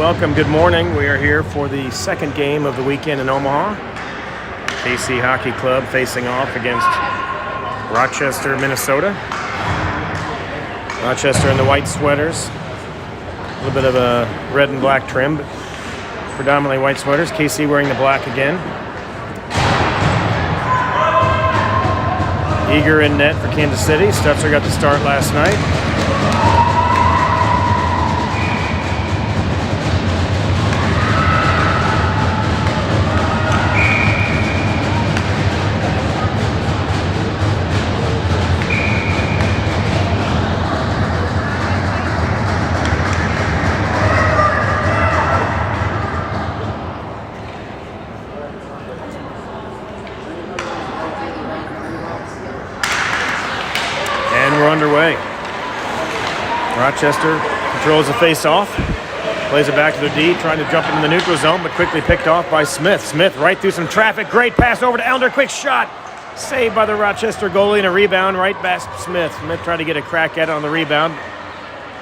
Welcome, good morning. We are here for the second game of the weekend in Omaha. KC Hockey Club facing off against Rochester, Minnesota. Rochester in the white sweaters. A little bit of a red and black trim, but predominantly white sweaters. KC wearing the black again. Eager in net for Kansas City. Stutzer got the start last night. Underway. Rochester controls the face-off, plays it back to their D, trying to jump into the neutral zone, but quickly picked off by Smith. Smith right through some traffic, great pass over to Elder, quick shot, saved by the Rochester goalie, and a rebound right past Smith. Smith tried to get a crack at it on the rebound,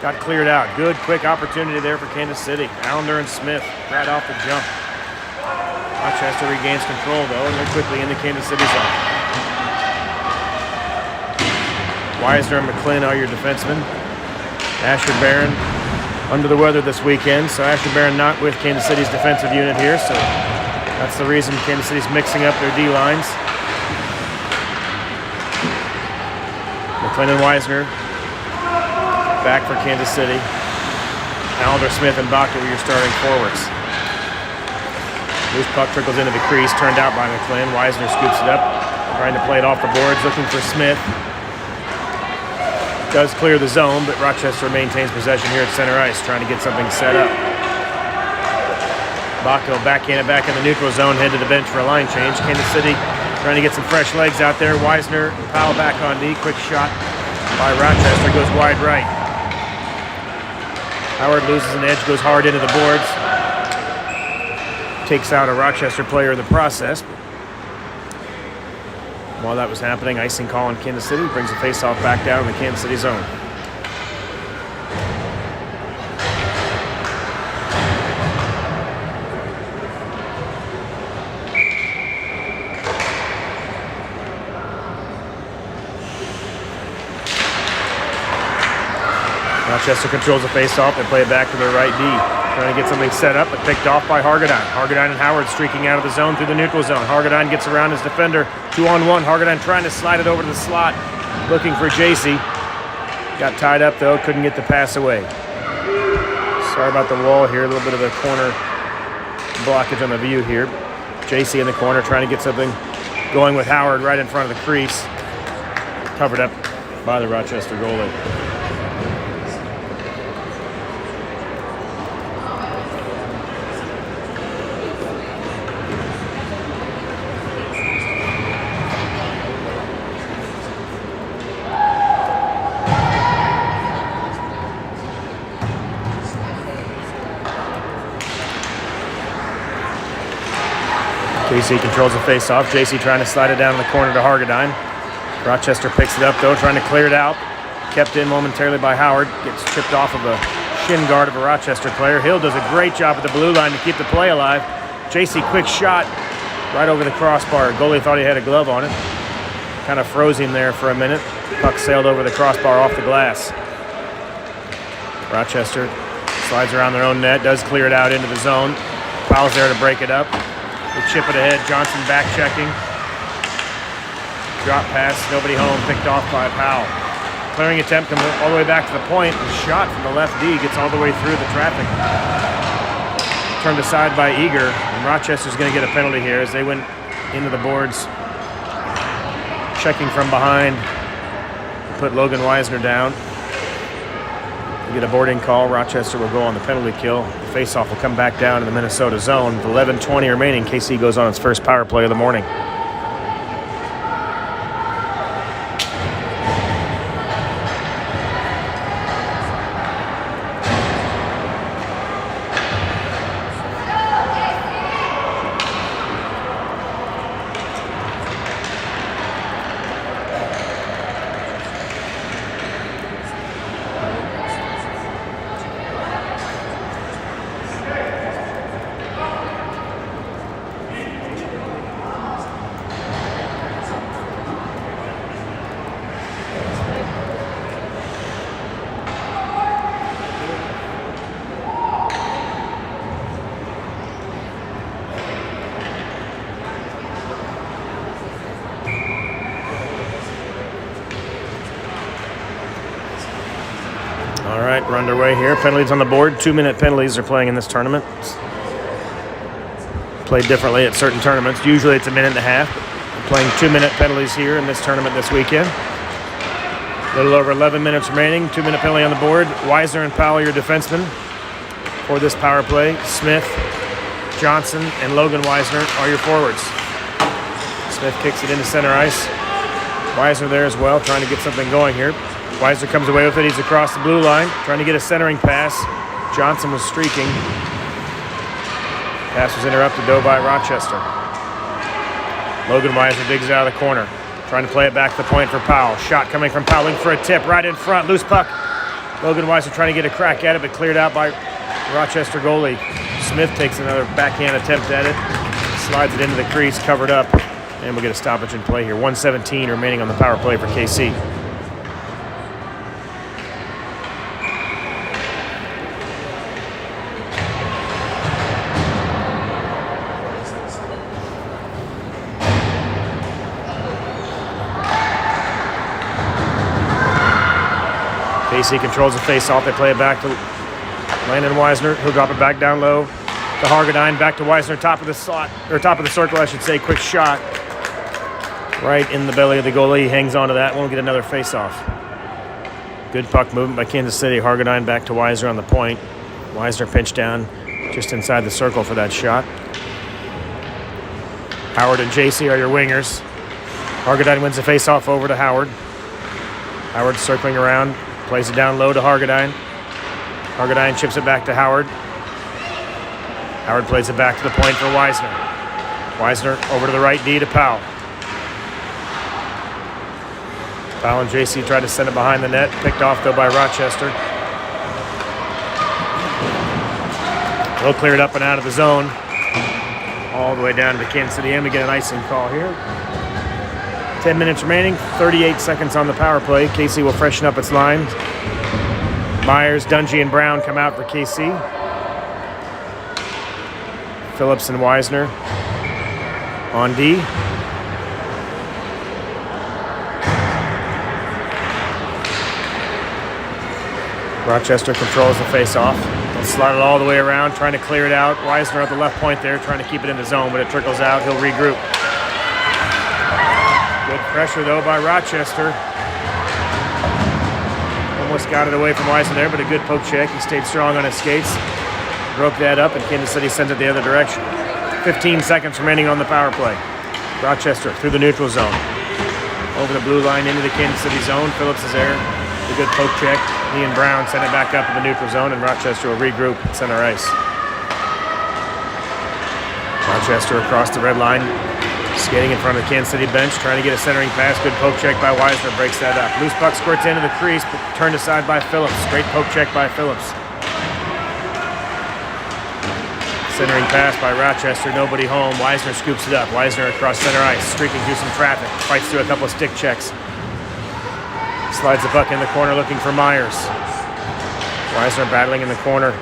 got cleared out. Good, quick opportunity there for Kansas City. Allender and Smith right off the jump. Rochester regains control, though, and they're quickly into Kansas City zone. Wiesner and McClin are your defensemen. Asher Barron under the weather this weekend, so Asher Barron not with Kansas City's defensive unit here, so that's the reason Kansas City's mixing up their D-lines. McClin and Wiesner back for Kansas City. Allender, Smith, and Baca were your starting forwards. Loose puck trickles into the crease, turned out by McClin. Wiesner scoops it up, trying to play it off the boards, looking for Smith. Does clear the zone, but Rochester maintains possession here at center ice, trying to get something set up. Baco backhand it back in the neutral zone, head to the bench for a line change. Kansas City trying to get some fresh legs out there. Wiesner, Powell back on D, quick shot by Rochester, goes wide right. Howard loses an edge, goes hard into the boards. Takes out a Rochester player in the process. While that was happening, icing call in Kansas City brings the face-off back down in the Kansas City zone. Rochester controls the face-off. They play it back to their right D. Trying to get something set up, but picked off by Hargadine. Hargadine and Howard streaking out of the zone through the neutral zone. Hargadine gets around his defender. 2-on-1. Hargadine trying to slide it over to the slot. Looking for JC. Got tied up, though. Couldn't get the pass away. Sorry about the wall here. A little bit of a corner blockage on the view here. JC in the corner trying to get something going with Howard right in front of the crease. Covered up by the Rochester goalie. JC controls the face-off. JC trying to slide it down in the corner to Hargadine. Rochester picks it up, though, trying to clear it out. Kept in momentarily by Howard. Gets chipped off of a shin guard of a Rochester player. Hill does a great job at the blue line to keep the play alive. JC, quick shot right over the crossbar. Goalie thought he had a glove on it. Kind of froze him there for a minute. Puck sailed over the crossbar off the glass. Rochester slides around their own net, does clear it out into the zone. Powell's there to break it up. They chip it ahead. Johnson back checking. Drop pass, nobody home, picked off by Powell. Clearing attempt comes all the way back to the point. The shot from the left D gets all the way through the traffic. Turned aside by Eager, and Rochester's going to get a penalty here as they went into the boards. Checking from behind, put Logan Wiesner down. Get a boarding call. Rochester will go on the penalty kill. The face-off will come back down in the Minnesota zone. With 11:20 remaining, KC goes on its first power play of the morning. underway here. Penalties on the board. 2-minute penalties are playing in this tournament. Played differently at certain tournaments. Usually it's a minute and a half. We're playing 2-minute penalties here in this tournament this weekend. A little over 11 minutes remaining. 2-minute penalty on the board. Weisner and Powell, your defensemen for this power play. Smith, Johnson, and Logan Weisner are your forwards. Smith kicks it into center ice. Weisner there as well, trying to get something going here. Weisner comes away with it. He's across the blue line, trying to get a centering pass. Johnson was streaking. Pass was interrupted, though, by Rochester. Logan Weisner digs it out of the corner, trying to play it back to the point for Powell. Shot coming from Powell, looking for a tip right in front. Loose puck. Logan Weisner trying to get a crack at it, but cleared out by Rochester goalie. Smith takes another backhand attempt at it, slides it into the crease, covered up, and we'll get a stoppage in play here. 1:17 remaining on the power play for KC. KC controls the face-off. They play it back to Landon Weisner. He'll drop it back down low to Hargadine. Back to Weisner, top of the slot, or top of the circle, I should say. Quick shot right in the belly of the goalie. He hangs on to that. Won't get another face-off. Good puck movement by Kansas City. Hargadine back to Weisner on the point. Weisner pinched down just inside the circle for that shot. Howard and JC are your wingers. Hargadine wins the face-off over to Howard. Howard circling around. Plays it down low to Hargadine. Hargadine chips it back to Howard. Howard plays it back to the point for Weisner. Weisner over to the right D to Powell. Powell and JC tried to send it behind the net. Picked off, though, by Rochester. They'll clear it up and out of the zone. All the way down to Kansas City. And we get an icing call here. 10 minutes remaining, 38 seconds on the power play. KC will freshen up its line. Myers, Dungy, and Brown come out for KC. Phillips and Weisner on D. Rochester controls the face-off. They'll slide it all the way around, trying to clear it out. Weisner at the left point there, trying to keep it in the zone, but it trickles out. He'll regroup. Good pressure, though, by Rochester. Almost got it away from Weisner there, but a good poke check. He stayed strong on his skates. Broke that up, and Kansas City sends it the other direction. 15 seconds remaining on the power play. Rochester through the neutral zone. Over the blue line into the Kansas City zone. Phillips is there. A good poke check. He and Brown send it back up to the neutral zone, and Rochester will regroup at center ice. Rochester across the red line. Skating in front of the Kansas City bench, trying to get a centering pass. Good poke check by Weisner, breaks that up. Loose puck squirts into the crease, but turned aside by Phillips. Great poke check by Phillips. Centering pass by Rochester, nobody home. Weisner scoops it up. Weisner across center ice, streaking through some traffic. Fights through a couple of stick checks. Slides the puck in the corner looking for Myers. Weisner battling in the corner.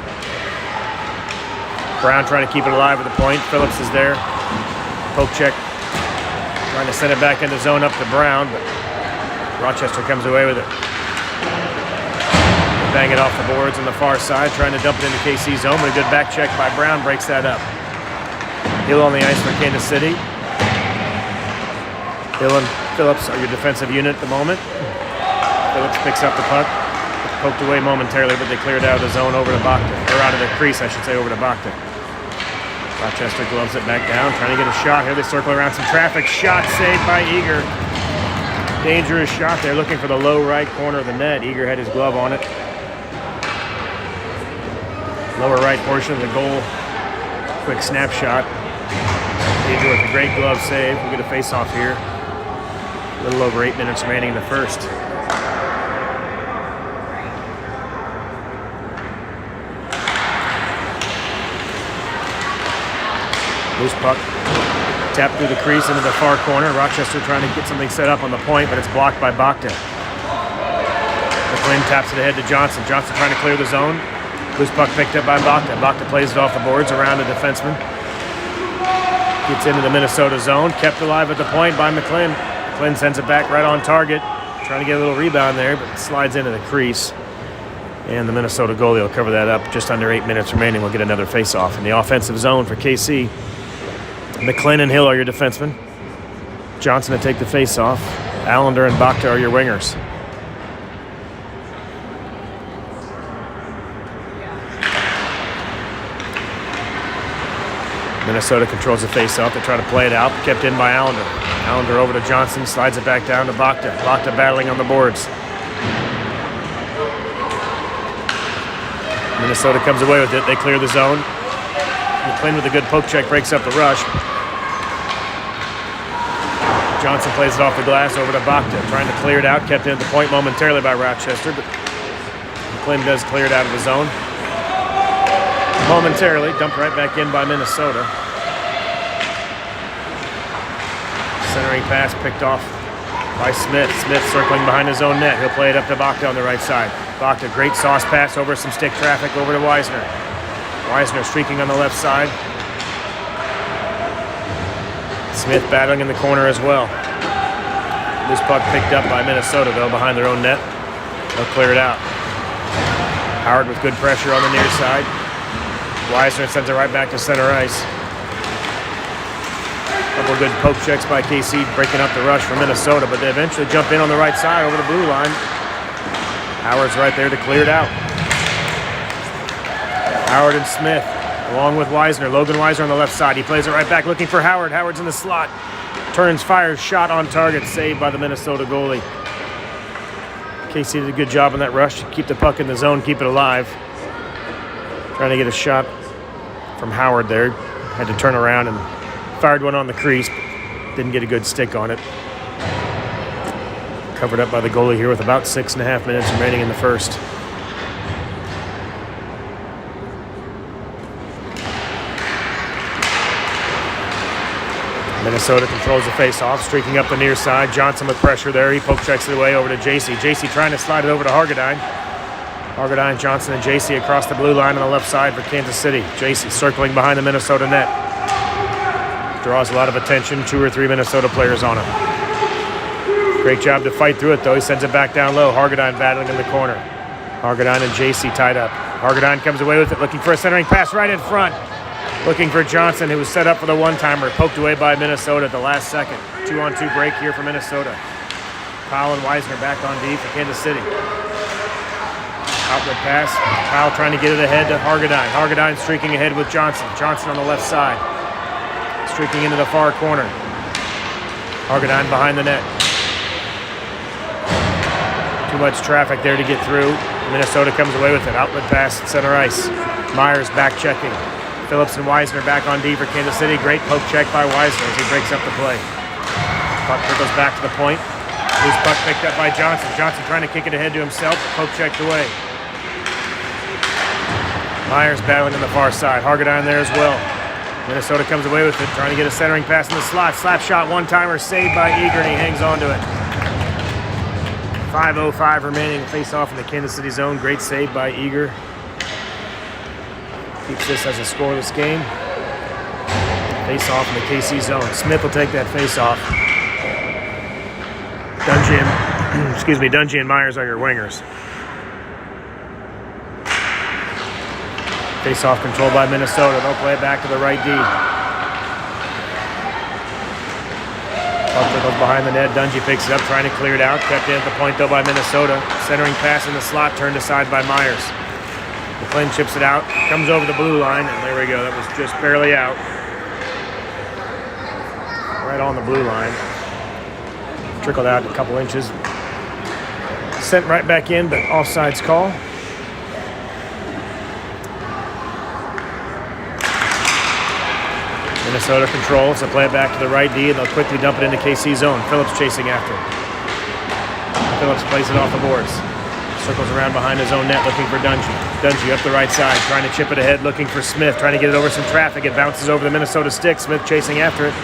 Brown trying to keep it alive at the point. Phillips is there. Poke check. Trying to send it back into zone up to Brown, but Rochester comes away with it. Bang it off the boards on the far side, trying to dump it into KC zone, but a good back check by Brown breaks that up. Hill on the ice for Kansas City. Hill and Phillips are your defensive unit at the moment. Phillips picks up the puck. It's poked away momentarily, but they cleared out of the zone over to Bogdan, or out of the crease, I should say, over to Bogdan. Rochester gloves it back down, trying to get a shot here. They circle around some traffic. Shot saved by Eager. Dangerous shot there, looking for the low right corner of the net. Eager had his glove on it. Lower right portion of the goal. Quick snapshot. Eager with a great glove save. We'll get a face-off here. A little over 8 minutes remaining in the first. Loose puck tapped through the crease into the far corner. Rochester trying to get something set up on the point, but it's blocked by Bogdan. McLean taps it ahead to Johnson. Johnson trying to clear the zone. Loose puck picked up by Bogdan. Bogdan plays it off the boards around the defenseman. Gets into the Minnesota zone. Kept alive at the point by McLean. McLean sends it back right on target. Trying to get a little rebound there, but it slides into the crease. And the Minnesota goalie will cover that up. Just under 8 minutes remaining. We'll get another face-off. In the offensive zone for KC, McLean and Hill are your defensemen. Johnson to take the face-off. Allender and Bakta are your wingers. Minnesota controls the face-off. They try to play it out. Kept in by Allender. Allender over to Johnson. Slides it back down to Bakta. Bakta battling on the boards. Minnesota comes away with it. They clear the zone. McLean with a good poke check breaks up the rush. Johnson plays it off the glass over to Bakta. Trying to clear it out. Kept in at the point momentarily by Rochester, but McLean does clear it out of the zone. Momentarily, dumped right back in by Minnesota. Centering pass picked off by Smith. Smith circling behind his own net. He'll play it up to Bakta on the right side. Bakta, great sauce pass over some stick traffic over to Weisner. Weisner streaking on the left side. Smith battling in the corner as well. This puck picked up by Minnesota, though, behind their own net. They'll clear it out. Howard with good pressure on the near side. Weisner sends it right back to center ice. Couple good poke checks by KC, breaking up the rush for Minnesota, but they eventually jump in on the right side over the blue line. Howard's right there to clear it out. Howard and Smith, along with Weisner. Logan Weisner on the left side. He plays it right back, looking for Howard. Howard's in the slot. Turns, fires, shot on target, saved by the Minnesota goalie. KC did a good job on that rush to keep the puck in the zone, keep it alive. Trying to get a shot from Howard there. Had to turn around and fired one on the crease. Didn't get a good stick on it. Covered up by the goalie here with about 6.5 minutes remaining in the first. Minnesota controls the face-off, streaking up the near side. Johnson with pressure there. He poke checks it away over to JC. JC trying to slide it over to Hargadine. Hargadine, Johnson, and JC across the blue line on the left side for Kansas City. JC circling behind the Minnesota net. Draws a lot of attention. 2 or 3 Minnesota players on him. Great job to fight through it, though. He sends it back down low. Hargadine battling in the corner. Hargadine and JC tied up. Hargadine comes away with it, looking for a centering pass right in front. Looking for Johnson, who was set up for the one-timer. Poked away by Minnesota at the last second. 2-on-2 break here for Minnesota. Powell and Weisner back on D for Kansas City. Outlet pass. Powell trying to get it ahead to Hargadine. Hargadine streaking ahead with Johnson. Johnson on the left side. Streaking into the far corner. Hargadine behind the net. Too much traffic there to get through. Minnesota comes away with it. Outlet pass at center ice. Myers back checking. Phillips and Weisner back on D for Kansas City. Great poke check by Weisner as he breaks up the play. Puck trickles back to the point. Loose puck picked up by Johnson. Johnson trying to kick it ahead to himself. Poke checked away. Myers battling on the far side. Hargadine there as well. Minnesota comes away with it, trying to get a centering pass in the slot. Slap shot, one-timer, saved by Eager, and he hangs on to it. 5:05 remaining. Face-off in the Kansas City zone. Great save by Eager. Keeps this as a scoreless game. Face-off in the KC zone. Smith will take that face-off. Dungy and Myers are your wingers. Face-off controlled by Minnesota. They'll play it back to the right D. Puck goes behind the net. Dungy picks it up, trying to clear it out. Kept in at the point, though, by Minnesota. Centering pass in the slot, turned aside by Myers. McLean chips it out, comes over the blue line, and there we go. That was just barely out. Right on the blue line. Trickled out a couple inches. Sent right back in, but offsides call. Minnesota controls. They'll play it back to the right D, and they'll quickly dump it into KC zone. Phillips chasing after it. Phillips plays it off the boards. Circles around behind his own net, looking for Dungy. Dungy up the right side, trying to chip it ahead, looking for Smith, trying to get it over some traffic. It bounces over the Minnesota stick. Smith chasing after it.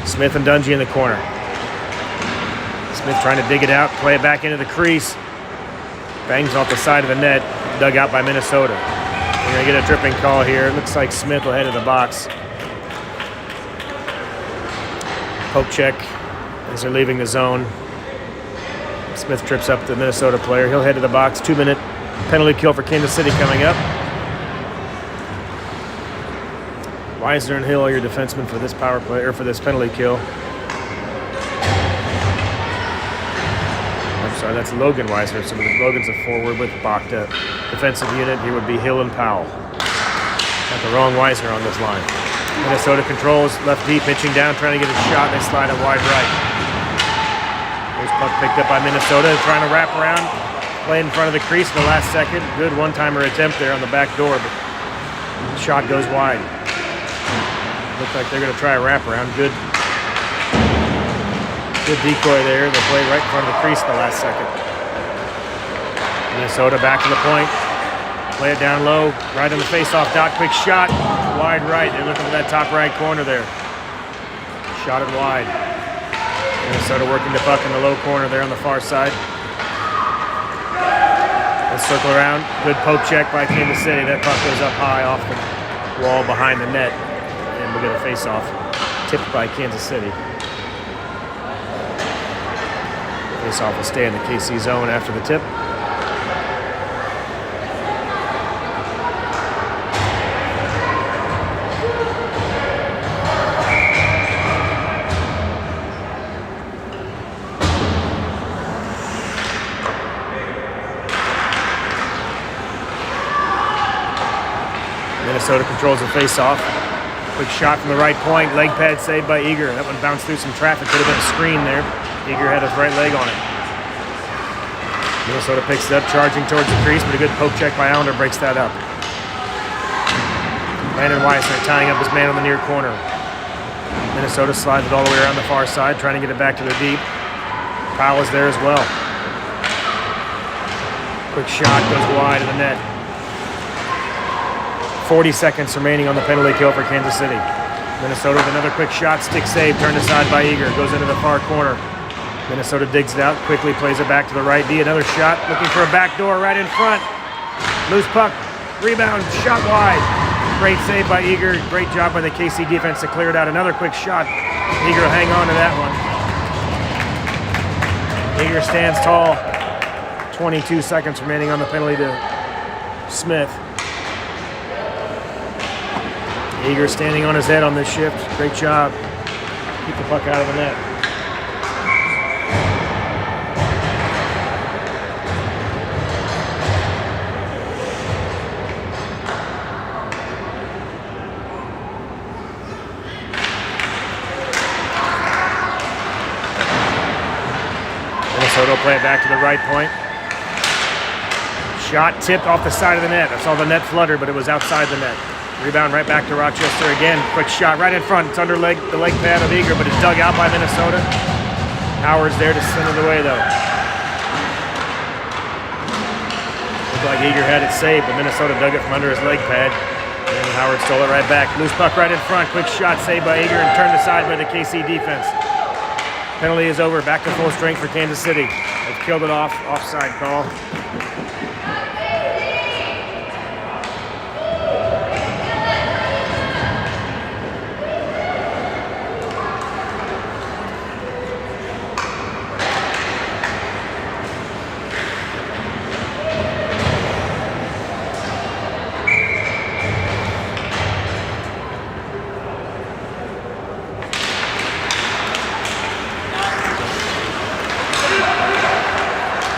Smith and Dungy in the corner. Smith trying to dig it out, play it back into the crease. Bangs off the side of the net, dug out by Minnesota. We're going to get a tripping call here. It looks like Smith will head to the box. Poke check as they're leaving the zone. Smith trips up the Minnesota player. He'll head to the box. 2-minute penalty kill for Kansas City coming up. Weisner and Hill are your defensemen for this power play, or for this penalty kill. I'm sorry, that's Logan Weisner. So Logan's a forward with Bachta. Defensive unit, he would be Hill and Powell. Got the wrong Weisner on this line. Minnesota controls, left D, pitching down, trying to get a shot. They slide it wide right. There's puck picked up by Minnesota, trying to wrap around, play in front of the crease in the last second. Good one-timer attempt there on the back door, but the shot goes wide. Looks like they're going to try a wraparound. Good decoy there. They play right in front of the crease in the last second. Minnesota back to the point. Play it down low. Right on the face-off dot. Quick shot. Wide right. They're looking for that top right corner there. Shot it wide. Minnesota working the puck in the low corner there on the far side. Let's circle around. Good poke check by Kansas City. That puck goes up high off the wall behind the net. We'll get a face-off tipped by Kansas City. Face-off will stay in the KC zone after the tip. Minnesota controls the face-off. Quick shot from the right point. Leg pad saved by Eager. That one bounced through some traffic. Could have been a screen there. Eager had his right leg on it. Minnesota picks it up, charging towards the crease, but a good poke check by Allender breaks that up. Landon Weisner tying up his man on the near corner. Minnesota slides it all the way around the far side, trying to get it back to their deep. Powell is there as well. Quick shot goes wide of the net. 40 seconds remaining on the penalty kill for Kansas City. Minnesota with another quick shot, stick save, turned aside by Eager, goes into the far corner. Minnesota digs it out, quickly plays it back to the right D. Another shot, looking for a back door right in front. Loose puck, rebound, shot wide. Great save by Eager, great job by the KC defense to clear it out. Another quick shot, Eager will hang on to that one. Eager stands tall, 22 seconds remaining on the penalty to Smith. Eager standing on his head on this shift. Great job. Keep the puck out of the net. Minnesota will play it back to the right point. Shot tipped off the side of the net. I saw the net flutter, but it was outside the net. Rebound right back to Rochester again. Quick shot right in front. It's under the leg pad of Eager, but it's dug out by Minnesota. Howard's there to send it away, though. Looked like Eager had it saved, but Minnesota dug it from under his leg pad. And Howard stole it right back. Loose puck right in front. Quick shot saved by Eager and turned aside by the KC defense. Penalty is over. Back to full strength for Kansas City. They've killed it off. Offside call.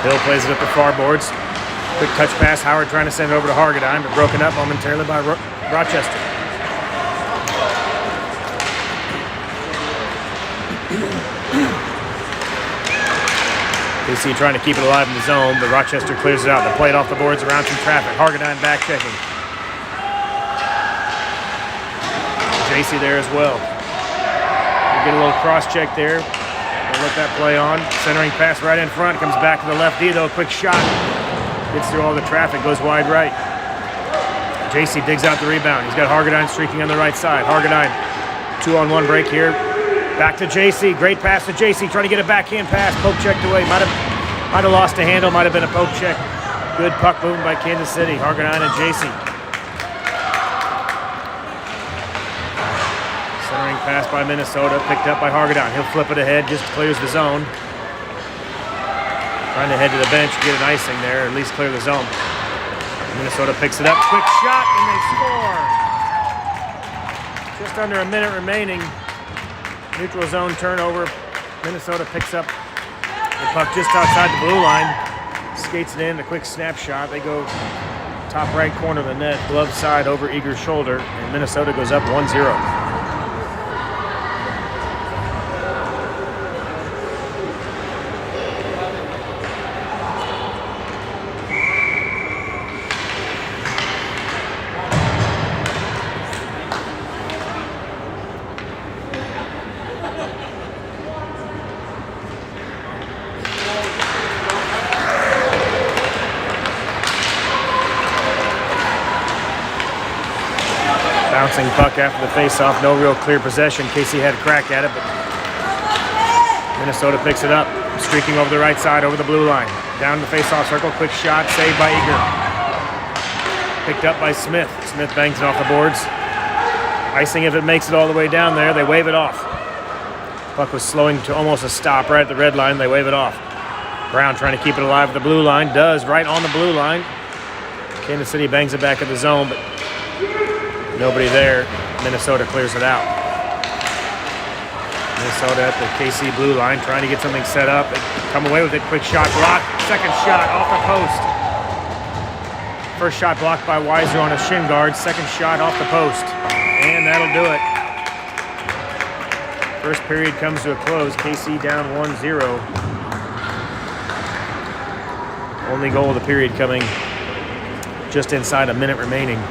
Hill plays it up the far boards. Quick touch pass. Howard trying to send it over to Hargadine, but broken up momentarily by Rochester. KC trying to keep it alive in the zone, but Rochester clears it out. They play it off the boards around some traffic. Hargadine back checking. JC there as well. You get a little cross check there. They'll let that play on. Centering pass right in front. Comes back to the left D though. Quick shot. Gets through all the traffic. Goes wide right. JC digs out the rebound. He's got Hargadine streaking on the right side. Hargadine 2-on-1 break here. Back to JC. Great pass to JC. Trying to get a backhand pass. Poke checked away. Might have lost a handle. Might have been a poke check. Good puck movement by Kansas City. Hargadine and JC. Centering pass by Minnesota. Picked up by Hargadine. He'll flip it ahead. Just clears the zone. Trying to head to the bench, get an icing there, or at least clear the zone. Minnesota picks it up, quick shot, and they score. Just under a minute remaining. Neutral zone turnover. Minnesota picks up the puck just outside the blue line. Skates it in, a quick snapshot. They go top right corner of the net, glove side over Eager's shoulder, and Minnesota goes up 1-0. Bouncing puck after the faceoff, no real clear possession. Casey had a crack at it, but Minnesota picks it up, streaking over the right side, over the blue line. Down the faceoff circle, quick shot, saved by Eager. Picked up by Smith. Smith bangs it off the boards. Icing if it makes it all the way down there, they wave it off. Puck was slowing to almost a stop right at the red line, they wave it off. Brown trying to keep it alive at the blue line, does, right on the blue line. Kansas City bangs it back in the zone, but nobody there. Minnesota clears it out. Minnesota at the KC blue line trying to get something set up. They come away with it. Quick shot blocked. Second shot off the post. First shot blocked by Weiser on a shin guard. Second shot off the post. And that'll do it. First period comes to a close. KC down 1-0. Only goal of the period coming just inside a minute remaining.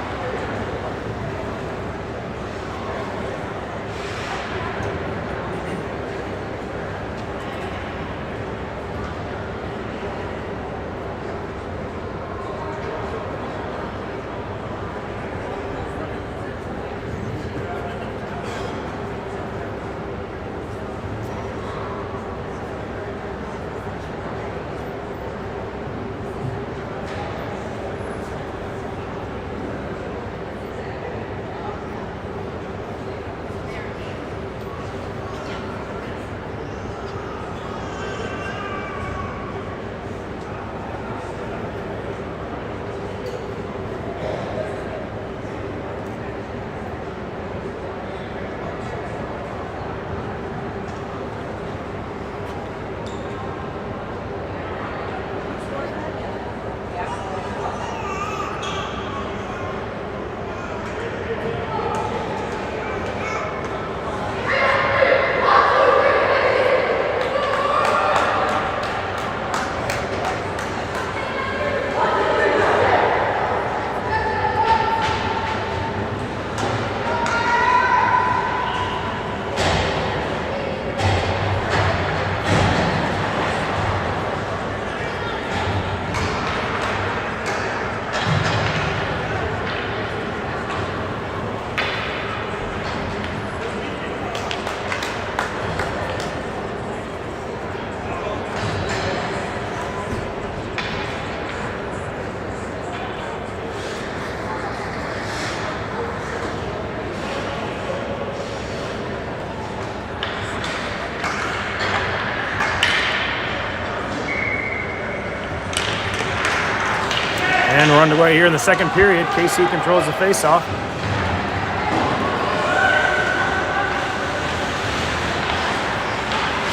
And we're underway here in the second period. KC controls the faceoff.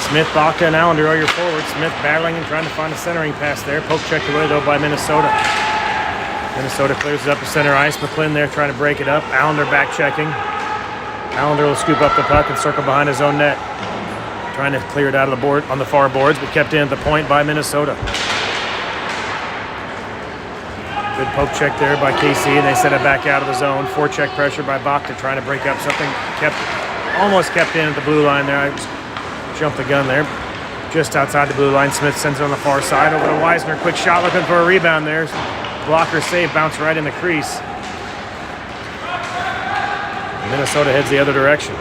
Smith, Baca, and Allender are your forwards. Smith battling and trying to find a centering pass there. Poke checked away, though, by Minnesota. Minnesota clears it up to center ice. McClin there trying to break it up. Allender back checking. Allender will scoop up the puck and circle behind his own net. Trying to clear it out of the board on the far boards, but kept in at the point by Minnesota. Good poke check there by KC, and they set it back out of the zone. Forecheck pressure by Baca trying to break up something. Almost kept in at the blue line there. I jumped the gun there. Just outside the blue line, Smith sends it on the far side over to Weisner. Quick shot looking for a rebound there. Blocker save, bounce right in the crease. Minnesota heads the other direction.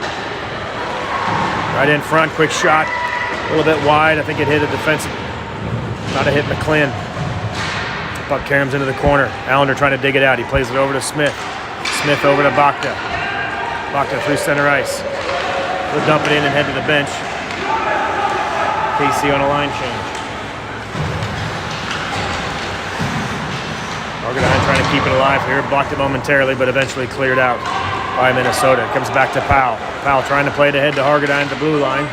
Right in front, quick shot. A little bit wide. I think it hit a defensive. Not a hit McClin. Puck caroms into the corner. Allender trying to dig it out. He plays it over to Smith. Smith over to Baca. Baca through center ice. He'll dump it in and head to the bench. KC on a line change. Hargadine trying to keep it alive here. Blocked it momentarily, but eventually cleared out by Minnesota. It comes back to Powell. Powell trying to play it ahead to Hargadine at the blue line.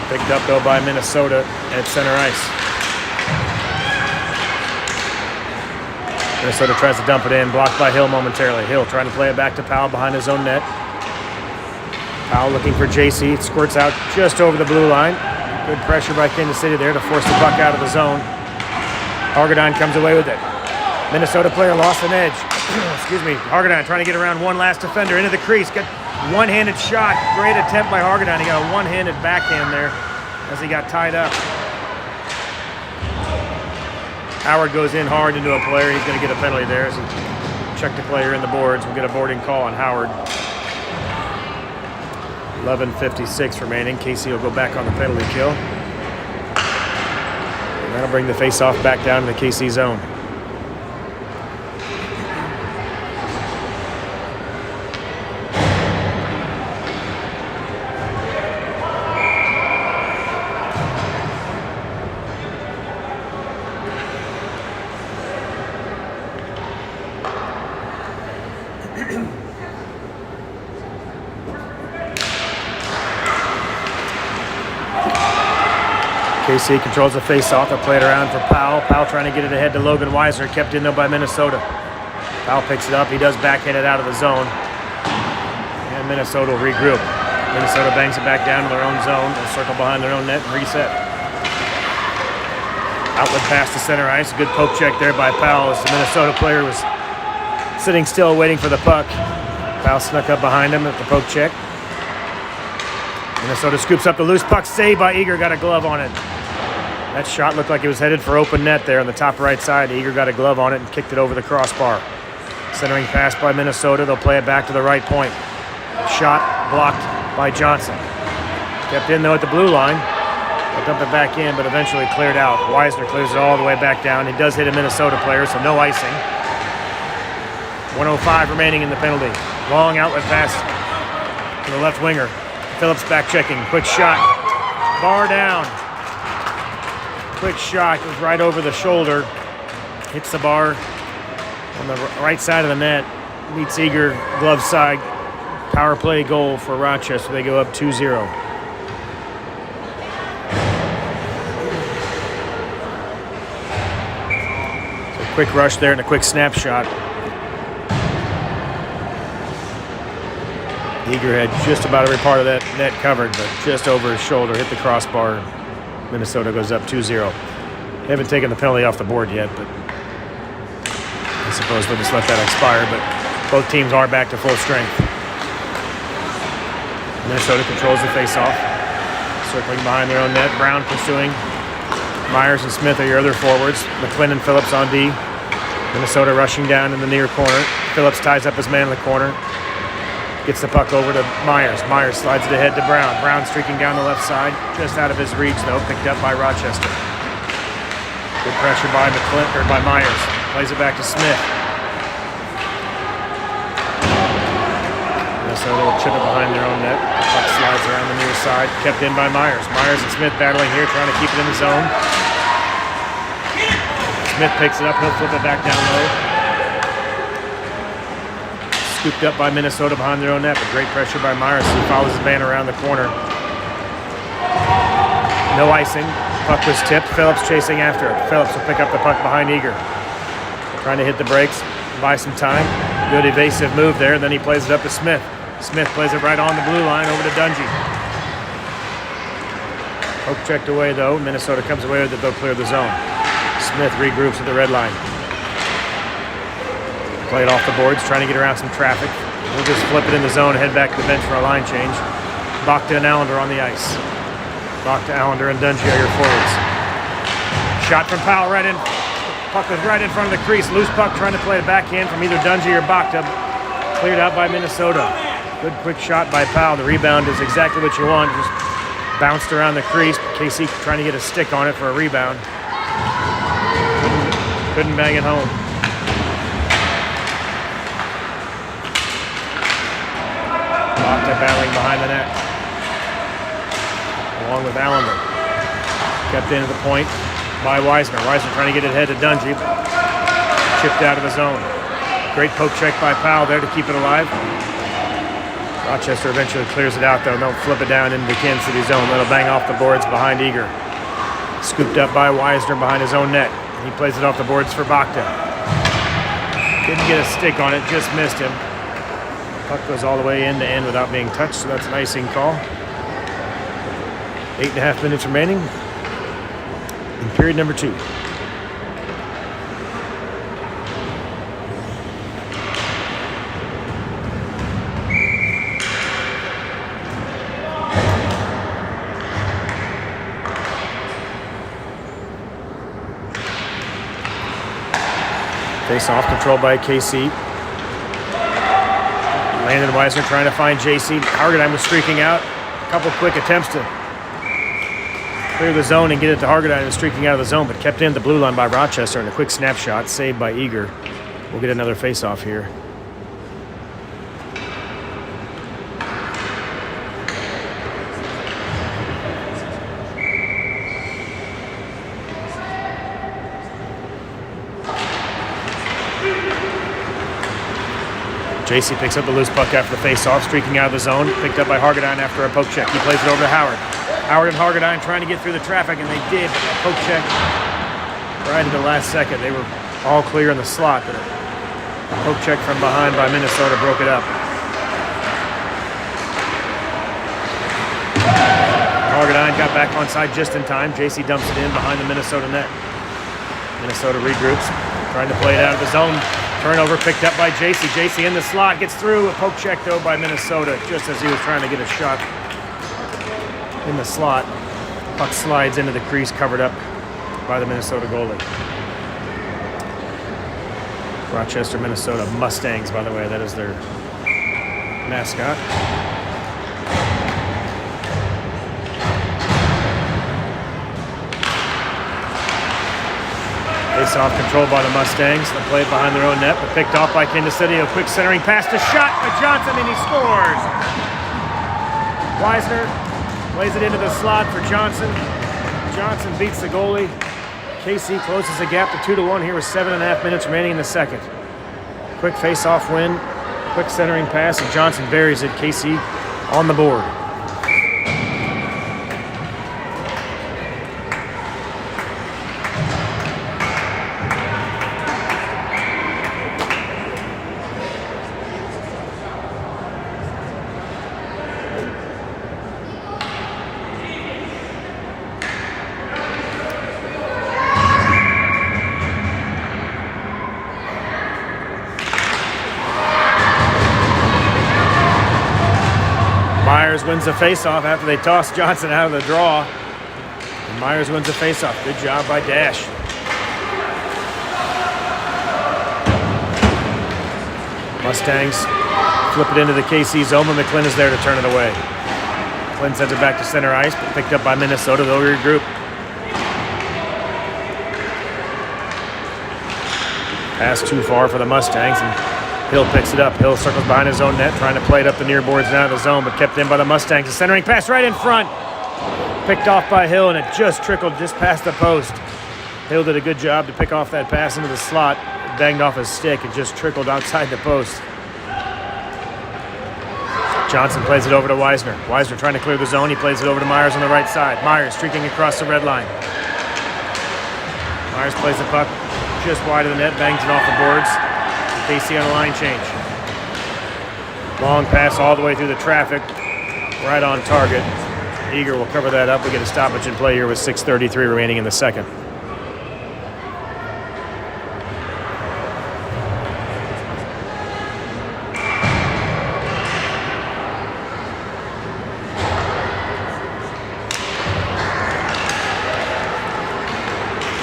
Picked up, though, by Minnesota at center ice. Minnesota tries to dump it in. Blocked by Hill momentarily. Hill trying to play it back to Powell behind his own net. Powell looking for JC. It squirts out just over the blue line. Good pressure by Kansas City there to force the puck out of the zone. Hargadine comes away with it. Minnesota player lost an edge. Excuse me. Hargadine trying to get around one last defender into the crease. Got one-handed shot. Great attempt by Hargadine. He got a one-handed backhand there as he got tied up. Howard goes in hard into a player. He's going to get a penalty there as he checked the player in the boards. We'll get a boarding call on Howard. 11:56 remaining. Casey will go back on the penalty kill. And that'll bring the face-off back down to the KC zone. KC controls the face-off. They play it around for Powell. Powell trying to get it ahead to Logan Weiser. Kept in, though, by Minnesota. Powell picks it up. He does backhand it out of the zone. And Minnesota will regroup. Minnesota bangs it back down to their own zone. They'll circle behind their own net and reset. Outlet pass to center ice. Good poke check there by Powell as the Minnesota player was sitting still waiting for the puck. Powell snuck up behind him at the poke check. Minnesota scoops up the loose puck. Saved by Eager. Got a glove on it. That shot looked like it was headed for open net there on the top right side. Eager got a glove on it and kicked it over the crossbar. Centering pass by Minnesota. They'll play it back to the right point. Shot blocked by Johnson. Kept in, though, at the blue line. They'll dump it back in, but eventually cleared out. Weisner clears it all the way back down. It does hit a Minnesota player, so no icing. 1:05 remaining in the penalty. Long outlet pass to the left winger. Phillips back checking. Quick shot. Bar down. Quick shot. Goes right over the shoulder. Hits the bar on the right side of the net. Meets Eager. Glove side. Power play goal for Rochester. They go up 2-0. So quick rush there and a quick snapshot. Eager had just about every part of that net covered, but just over his shoulder, hit the crossbar. Minnesota goes up 2-0. They haven't taken the penalty off the board yet, but I suppose they'll just let that expire. But both teams are back to full strength. Minnesota controls the face-off. Circling behind their own net. Brown pursuing. Myers and Smith are your other forwards. McClin and Phillips on D. Minnesota rushing down in the near corner. Phillips ties up his man in the corner. Gets the puck over to Myers. Myers slides it ahead to Brown. Brown streaking down the left side. Just out of his reach, though. Picked up by Rochester. Good pressure by McClin, or by Myers. Plays it back to Smith. Minnesota will chip it behind their own net. The puck slides around the near side. Kept in by Myers. Myers and Smith battling here, trying to keep it in the zone. Smith picks it up. He'll flip it back down low. Scooped up by Minnesota behind their own net, but great pressure by Myers. He follows his man around the corner. No icing. Puck was tipped. Phillips chasing after it. Phillips will pick up the puck behind Eager. Trying to hit the brakes, buy some time. Good evasive move there. Then he plays it up to Smith. Smith plays it right on the blue line over to Dungy. Poke checked away, though. Minnesota comes away with it. They'll clear the zone. Smith regroups at the red line. Play it off the boards, trying to get around some traffic. We'll just flip it in the zone and head back to the bench for a line change. Bachta and Allender on the ice. Bachta, Allender, and Dungy are your forwards. Shot from Powell right in. Puck was right in front of the crease. Loose puck trying to play it backhand from either Dungy or Bachta. Cleared out by Minnesota. Good quick shot by Powell. The rebound is exactly what you want. Just bounced around the crease. KC trying to get a stick on it for a rebound. Couldn't bang it home. Bachta battling behind the net, along with Allender. Kept in at the point. by Weisner. Weisner trying to get it ahead to Dungy. Chipped out of the zone. Great poke check by Powell there to keep it alive. Rochester eventually clears it out, though. They'll flip it down into the Kansas City zone. That'll bang off the boards behind Eager. Scooped up by Weisner behind his own net. He plays it off the boards for Bakta. Didn't get a stick on it, just missed him. Puck goes all the way end to end without being touched, so that's an icing call. 8.5 minutes remaining in period number 2. Face off, controlled by KC. Landon Weisner trying to find JC. Hargadine was streaking out. A couple quick attempts to clear the zone and get it to Hargadine, and streaking out of the zone, but kept in the blue line by Rochester, and a quick snapshot saved by Eager. We'll get another face-off here. JC picks up the loose puck after the face-off, streaking out of the zone. Picked up by Hargadine after a poke check. He plays it over to Howard. Howard and Hargadine trying to get through the traffic, and they did. But a poke check right at the last second. They were all clear in the slot, but a poke check from behind by Minnesota broke it up. Hargadine got back onside just in time. JC dumps it in behind the Minnesota net. Minnesota regroups, trying to play it out of the zone. Turnover picked up by JC. JC in the slot, gets through. A poke check, though, by Minnesota, just as he was trying to get a shot in the slot. Puck slides into the crease, covered up by the Minnesota goalie. Rochester, Minnesota Mustangs, by the way. That is their mascot. Face-off controlled by the Mustangs. They play it behind their own net, but picked off by Kansas City. A quick centering pass to shot by Johnson, and he scores. Weisner plays it into the slot for Johnson. Johnson beats the goalie. KC closes the gap to 2-1 here with 7.5 minutes remaining in the second. Quick face-off win, quick centering pass, and Johnson buries it. KC on the board. Myers wins the faceoff after they toss Johnson out of the draw. And Myers wins the faceoff. Good job by Dash. Mustangs flip it into the KC zone, but McClin is there to turn it away. McClin sends it back to center ice, but picked up by Minnesota. They'll regroup. Pass too far for the Mustangs, and Hill picks it up. Hill circles behind his own net, trying to play it up the near boards and out of the zone, but kept in by the Mustangs. A centering pass right in front. Picked off by Hill, and it just trickled just past the post. Hill did a good job to pick off that pass into the slot. It banged off his stick. It just trickled outside the post. Johnson plays it over to Weisner. Weisner trying to clear the zone. He plays it over to Myers on the right side. Myers streaking across the red line. Myers plays the puck just wide of the net, bangs it off the boards. KC on a line change. Long pass all the way through the traffic, right on target. Eager will cover that up. We get a stoppage in play here with 6:33 remaining in the second.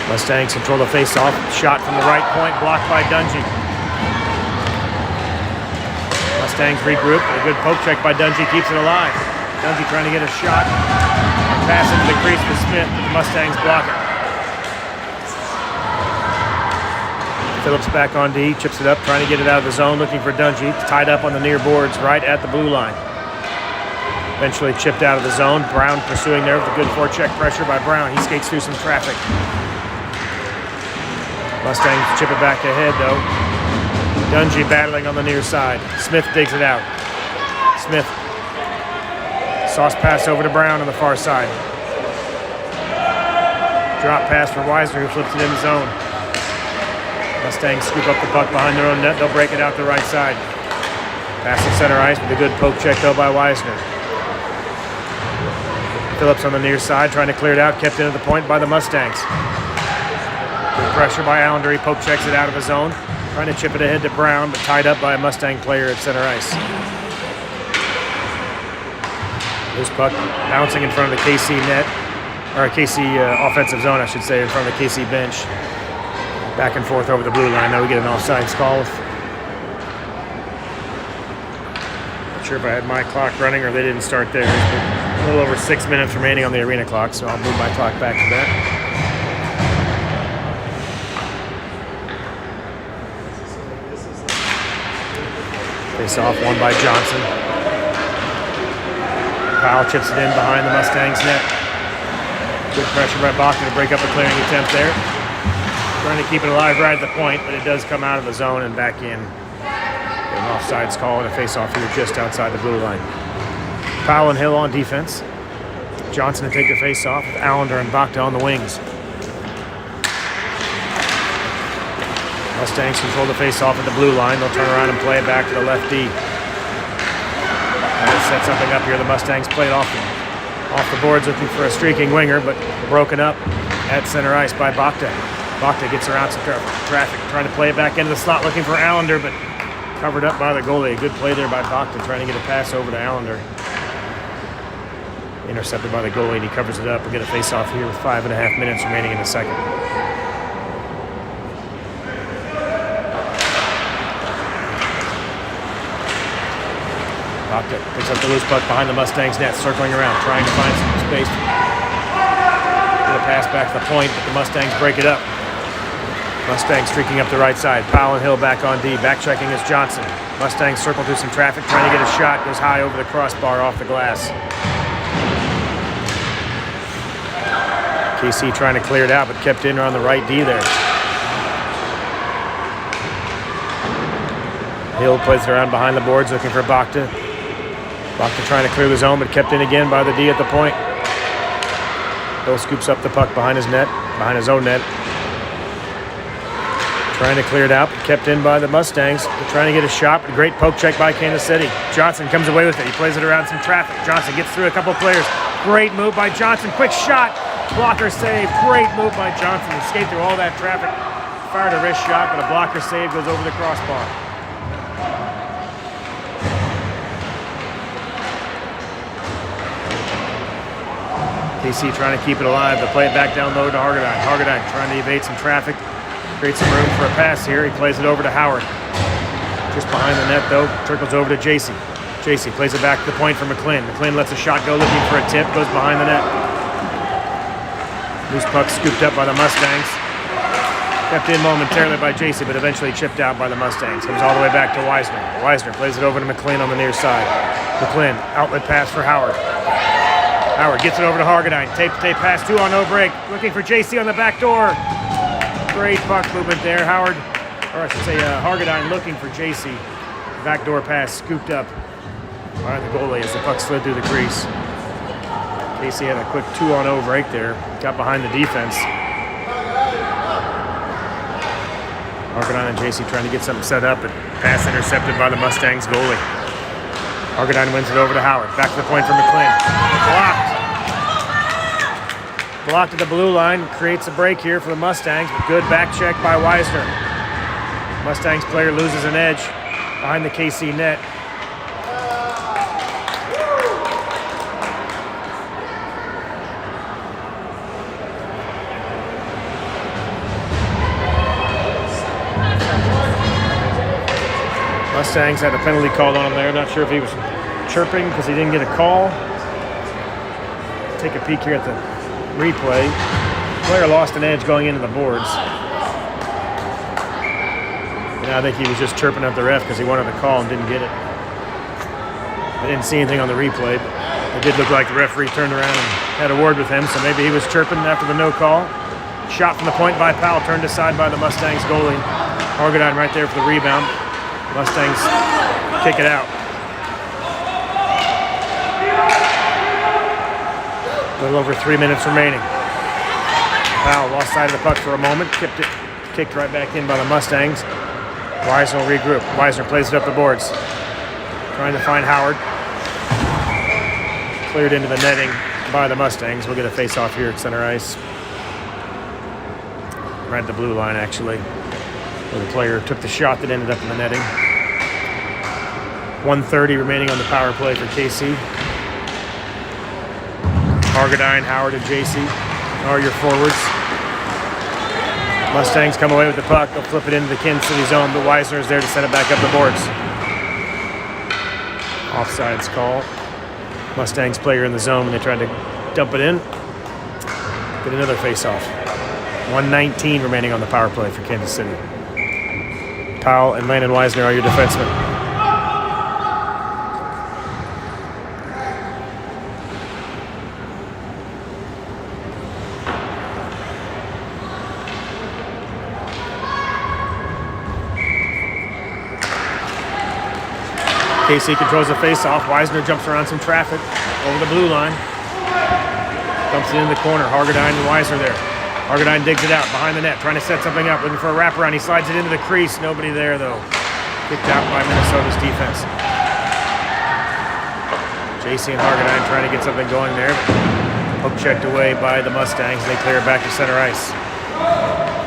Mustangs control the face-off. Shot from the right point, blocked by Dungy. Mustangs regroup. A good poke check by Dungy keeps it alive. Dungy trying to get a shot. Pass into the crease to Smith, but the Mustangs block it. Phillips back on D, chips it up, trying to get it out of the zone, looking for Dungy. It's tied up on the near boards right at the blue line. Eventually chipped out of the zone. Brown pursuing there with a good forecheck pressure by Brown. He skates through some traffic. Mustangs chip it back ahead, though. Dungy battling on the near side. Smith digs it out. Smith. Sauce pass over to Brown on the far side. Drop pass for Weisner, who flips it in the zone. Mustangs scoop up the puck behind their own net. They'll break it out the right side. Pass to center ice with a good poke check, though, by Weisner. Phillips on the near side, trying to clear it out. Kept into the point by the Mustangs. Good pressure by Allender. He poke checks it out of his zone. Trying to chip it ahead to Brown, but tied up by a Mustang player at center ice. Loose puck bouncing in front of the KC net, or KC offensive zone, I should say, in front of the KC bench. Back and forth over the blue line. Now we get an offsides call. Not sure if I had my clock running or they didn't start theirs, but a little over 6 minutes remaining on the arena clock, so I'll move my clock back to that. Face off, won by Johnson. Powell chips it in behind the Mustangs net. Good pressure by Bachman to break up a clearing attempt there. Trying to keep it alive right at the point, but it does come out of the zone and back in. Get an offsides call and a face-off here just outside the blue line. Powell and Hill on defense. Johnson to take the face-off with Allender and Bachta on the wings. Mustangs control the face-off at the blue line. They'll turn around and play it back to the left D. Set something up here. The Mustangs played off the boards looking for a streaking winger, but broken up at center ice by Bachta. Bachta gets around some traffic, trying to play it back into the slot looking for Allender, but covered up by the goalie. A good play there by Bachta, trying to get a pass over to Allender. Intercepted by the goalie, and he covers it up. We'll get a face-off here with 5.5 minutes remaining in the second. Bachta picks up the loose puck behind the Mustangs net, circling around, trying to find some space. Get a pass back to the point, but the Mustangs break it up. Mustangs streaking up the right side. Powell and Hill back on D. Back checking is Johnson. Mustangs circle through some traffic, trying to get a shot. Goes high over the crossbar off the glass. KC trying to clear it out, but kept in on the right D there. Hill plays it around behind the boards, looking for Bachta. Bachta trying to clear the zone, but kept in again by the D at the point. Hill scoops up the puck behind his net, behind his own net. Trying to clear it out, but kept in by the Mustangs. They're trying to get a shot, but a great poke check by Kansas City. Johnson comes away with it. He plays it around some traffic. Johnson gets through a couple players. Great move by Johnson. Quick shot. Blocker save. Great move by Johnson. Escaped through all that traffic. Fired a wrist shot, but a blocker save goes over the crossbar. KC trying to keep it alive. They play it back down low to Hargadine. Hargadine trying to evade some traffic. Create some room for a pass here. He plays it over to Howard. Just behind the net, though. Trickles over to JC. JC plays it back to the point for McLean. McLean lets a shot go, looking for a tip. Goes behind the net. Loose puck scooped up by the Mustangs. Kept in momentarily by JC, but eventually chipped out by the Mustangs. Comes all the way back to Weisner. Weisner plays it over to McLean on the near side. McLean, outlet pass for Howard. Howard gets it over to Hargadine. Tape pass, 2 on no break. Looking for JC on the back door. Great puck movement there. Howard, or I should say Hargadine looking for JC. Backdoor pass scooped up by the goalie as the puck slid through the crease. KC had a quick 2-on-0 break there. Got behind the defense. Hargadine and JC trying to get something set up, but pass intercepted by the Mustangs goalie. Hargadine wins it over to Howard. Back to the point for McLean. Blocked. Blocked at the blue line. Creates a break here for the Mustangs, but good back check by Weisner. Mustangs player loses an edge behind the KC net. Mustangs had a penalty called on him there. Not sure if he was chirping because he didn't get a call. Take a peek here at the replay. The player lost an edge going into the boards. And I think he was just chirping at the ref because he wanted a call and didn't get it. I didn't see anything on the replay, but it did look like the referee turned around and had a word with him, so maybe he was chirping after the no call. Shot from the point by Powell, turned aside by the Mustangs goalie. Hargadine right there for the rebound. Mustangs kick it out. A little over 3 minutes remaining. Powell lost sight of the puck for a moment, kicked right back in by the Mustangs. Weisner will regroup. Weisner plays it up the boards. Trying to find Howard. Cleared into the netting by the Mustangs. We'll get a face-off here at center ice. Right at the blue line, actually, where the player took the shot that ended up in the netting. 1:30 remaining on the power play for KC. Hargadine, Howard, and JC are your forwards. Mustangs come away with the puck. They'll flip it into the Kansas City zone, but Weisner is there to send it back up the boards. Offsides call. Mustangs player in the zone when they tried to dump it in. Get another face-off. 1:19 remaining on the power play for Kansas City. Powell and Landon Weisner are your defensemen. KC controls the face-off. Weisner jumps around some traffic over the blue line. Dumps it in the corner. Hargadine and Weisner there. Hargadine digs it out behind the net, trying to set something up, looking for a wraparound. He slides it into the crease. Nobody there, though. Kicked out by Minnesota's defense. JC and Hargadine trying to get something going there. Hook checked away by the Mustangs. They clear it back to center ice.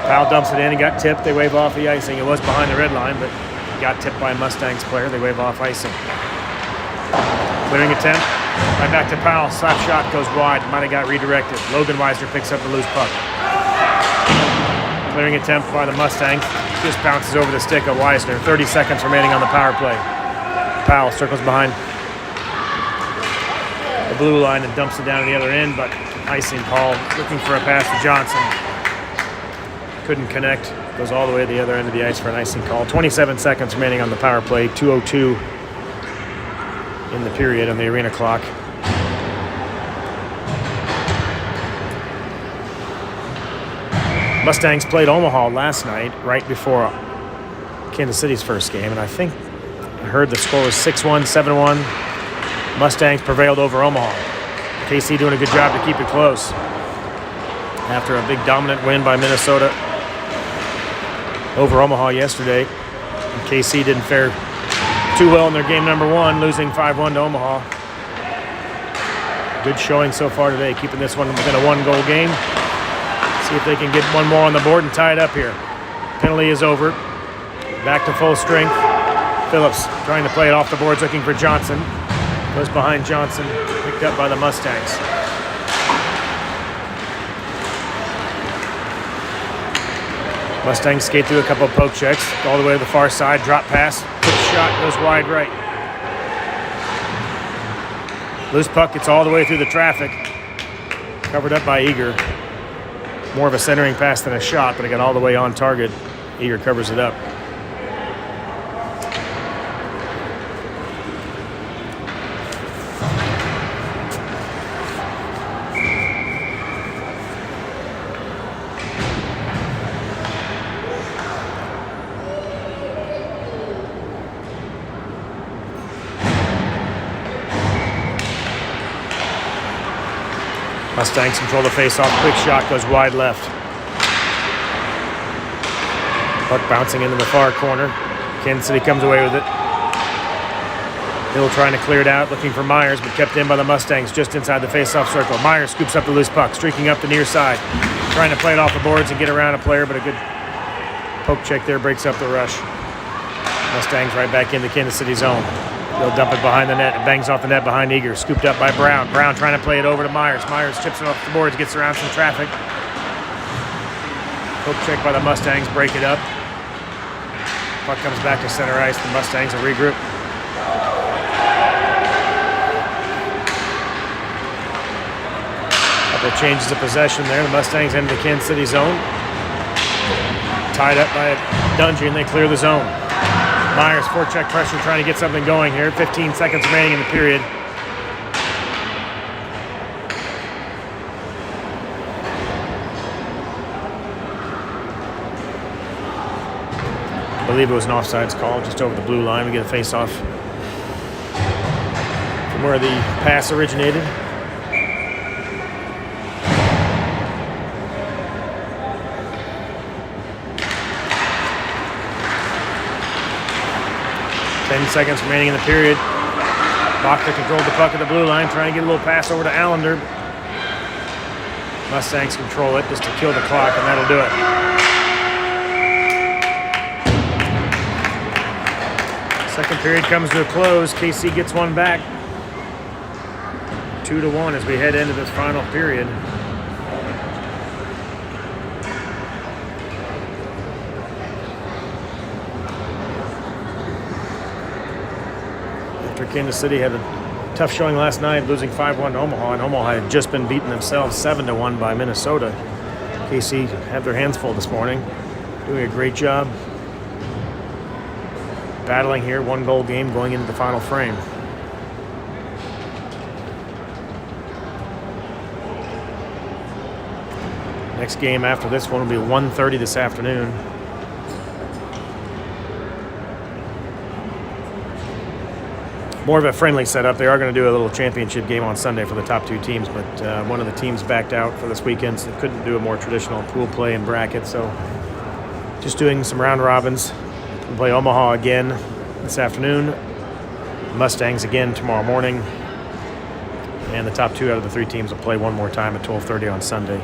Powell dumps it in and got tipped. They wave off the icing. It was behind the red line, but got tipped by a Mustangs player. They wave off icing. Clearing attempt. Right back to Powell. Slap shot goes wide. Might have got redirected. Logan Weisner picks up the loose puck. Clearing attempt by the Mustangs. Just bounces over the stick of Weisner. 30 seconds remaining on the power play. Powell circles behind the blue line and dumps it down to the other end, but icing call. Looking for a pass to Johnson. Couldn't connect. Goes all the way to the other end of the ice for an icing call. 27 seconds remaining on the power play. 2:02 in the period on the arena clock. Mustangs played Omaha last night, right before Kansas City's first game, and I think I heard the score was 6-1, 7-1. Mustangs prevailed over Omaha. KC doing a good job to keep it close. After a big dominant win by Minnesota over Omaha yesterday, and KC didn't fare too well in their game number one, losing 5-1 to Omaha. Good showing so far today, keeping this one within a one-goal game. See if they can get one more on the board and tie it up here. Penalty is over. Back to full strength. Phillips trying to play it off the boards, looking for Johnson. Goes behind Johnson, picked up by the Mustangs. Mustangs skate through a couple of poke checks, all the way to the far side, drop pass, quick shot, goes wide right. Loose puck gets all the way through the traffic, covered up by Eager. More of a centering pass than a shot, but it got all the way on target. Eager covers it up. Mustangs control the face-off. Quick shot goes wide left. Puck bouncing into the far corner. Kansas City comes away with it. Hill trying to clear it out, looking for Myers, but kept in by the Mustangs just inside the face-off circle. Myers scoops up the loose puck, streaking up the near side, trying to play it off the boards and get around a player, but a good poke check there breaks up the rush. Mustangs right back into Kansas City zone. They'll dump it behind the net. It bangs off the net behind Eager. Scooped up by Brown. Brown trying to play it over to Myers. Myers chips it off the boards, gets around some traffic. Poke check by the Mustangs, break it up. Puck comes back to center ice. The Mustangs will regroup. Couple of changes of possession there. The Mustangs into the Kansas City zone. Tied up by Dungy, and they clear the zone. Myers, forecheck pressure, trying to get something going here. 15 seconds remaining in the period. believe it was an offsides call just over the blue line. We get a face-off from where the pass originated. Seconds remaining in the period. Bachta controlled the puck at the blue line, trying to get a little pass over to Allender. Mustangs control it just to kill the clock, and that'll do it. Second period comes to a close. KC gets one back. 2-1 as we head into this final period. Kansas City had a tough showing last night, losing 5-1 to Omaha, and Omaha had just been beating themselves 7-1 by Minnesota. KC had their hands full this morning, doing a great job battling here, 1-goal game going into the final frame. Next game after this one will be 1:30 this afternoon. More of a friendly setup. They are going to do a little championship game on Sunday for the top two teams, but one of the teams backed out for this weekend, so they couldn't do a more traditional pool play and bracket. So just doing some round robins. We'll play Omaha again this afternoon, Mustangs again tomorrow morning, and the top two out of the three teams will play one more time at 12:30 on Sunday.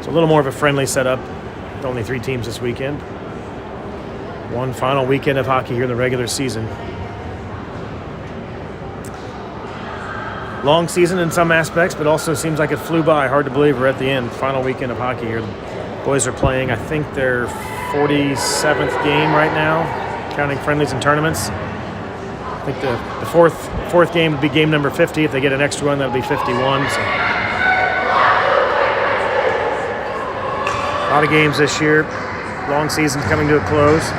So a little more of a friendly setup with only three teams this weekend. One final weekend of hockey here in the regular season. Long season in some aspects, but also seems like it flew by. Hard to believe we're at the end. Final weekend of hockey here. The boys are playing, I think, their 47th game right now, counting friendlies and tournaments. I think the fourth game would be game number 50. If they get an extra one, that'll be 51. So. A lot of games this year. Long season's coming to a close.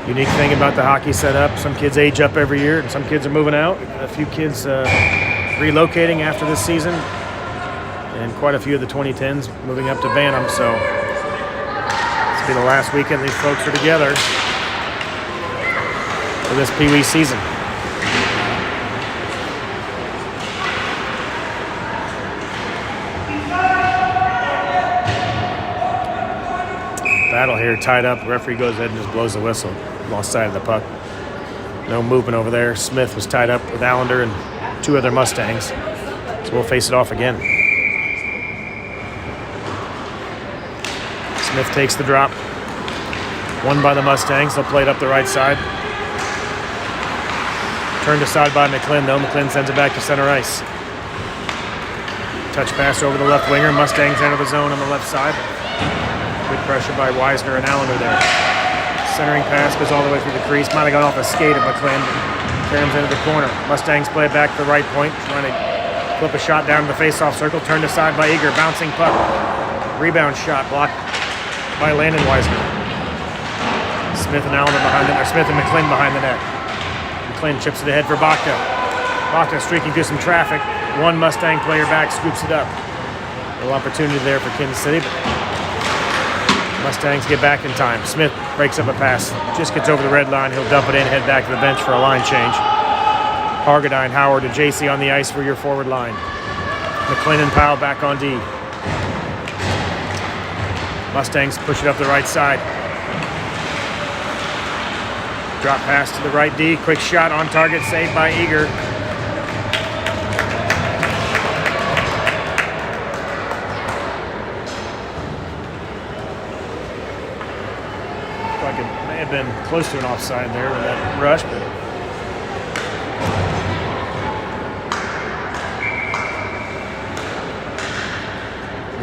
Unique thing about the hockey setup, some kids age up every year and some kids are moving out. A few kids relocating after this season, and quite a few of the 2010s moving up to Bantam. So this will be the last weekend these folks are together for this Pee Wee season. Battle here, tied up. Referee goes ahead and just blows the whistle. Lost sight of the puck. No movement over there. Smith was tied up with Allender and two other Mustangs. So we'll face it off again. Smith takes the drop. Won by the Mustangs. They'll play it up the right side. Turned aside by McClin, though. McClin sends it back to center ice. Touch pass over the left winger. Mustangs enter the zone on the left side. Good pressure by Weisner and Allender there. Centering pass goes all the way through the crease. Might have gone off a skate of McClin. Carries into the corner. Mustangs play it back to the right point. Trying to flip a shot down to the face-off circle. Turned aside by Eager. Bouncing puck. Rebound shot blocked by Landon Weisner. Smith and Allender behind it. Or Smith and McClin behind the net. McClin chips it ahead for Bachta. Bachta streaking through some traffic. One Mustang player back, scoops it up. A little opportunity there for Kansas City, but Mustangs get back in time. Smith breaks up a pass. Just gets over the red line. He'll dump it in, head back to the bench for a line change. Hargadine, Howard, and JC on the ice for your forward line. McClin and Powell back on D. Mustangs push it up the right side. Drop pass to the right D. Quick shot on target, saved by Eager. Been close to an offside there with that rush, but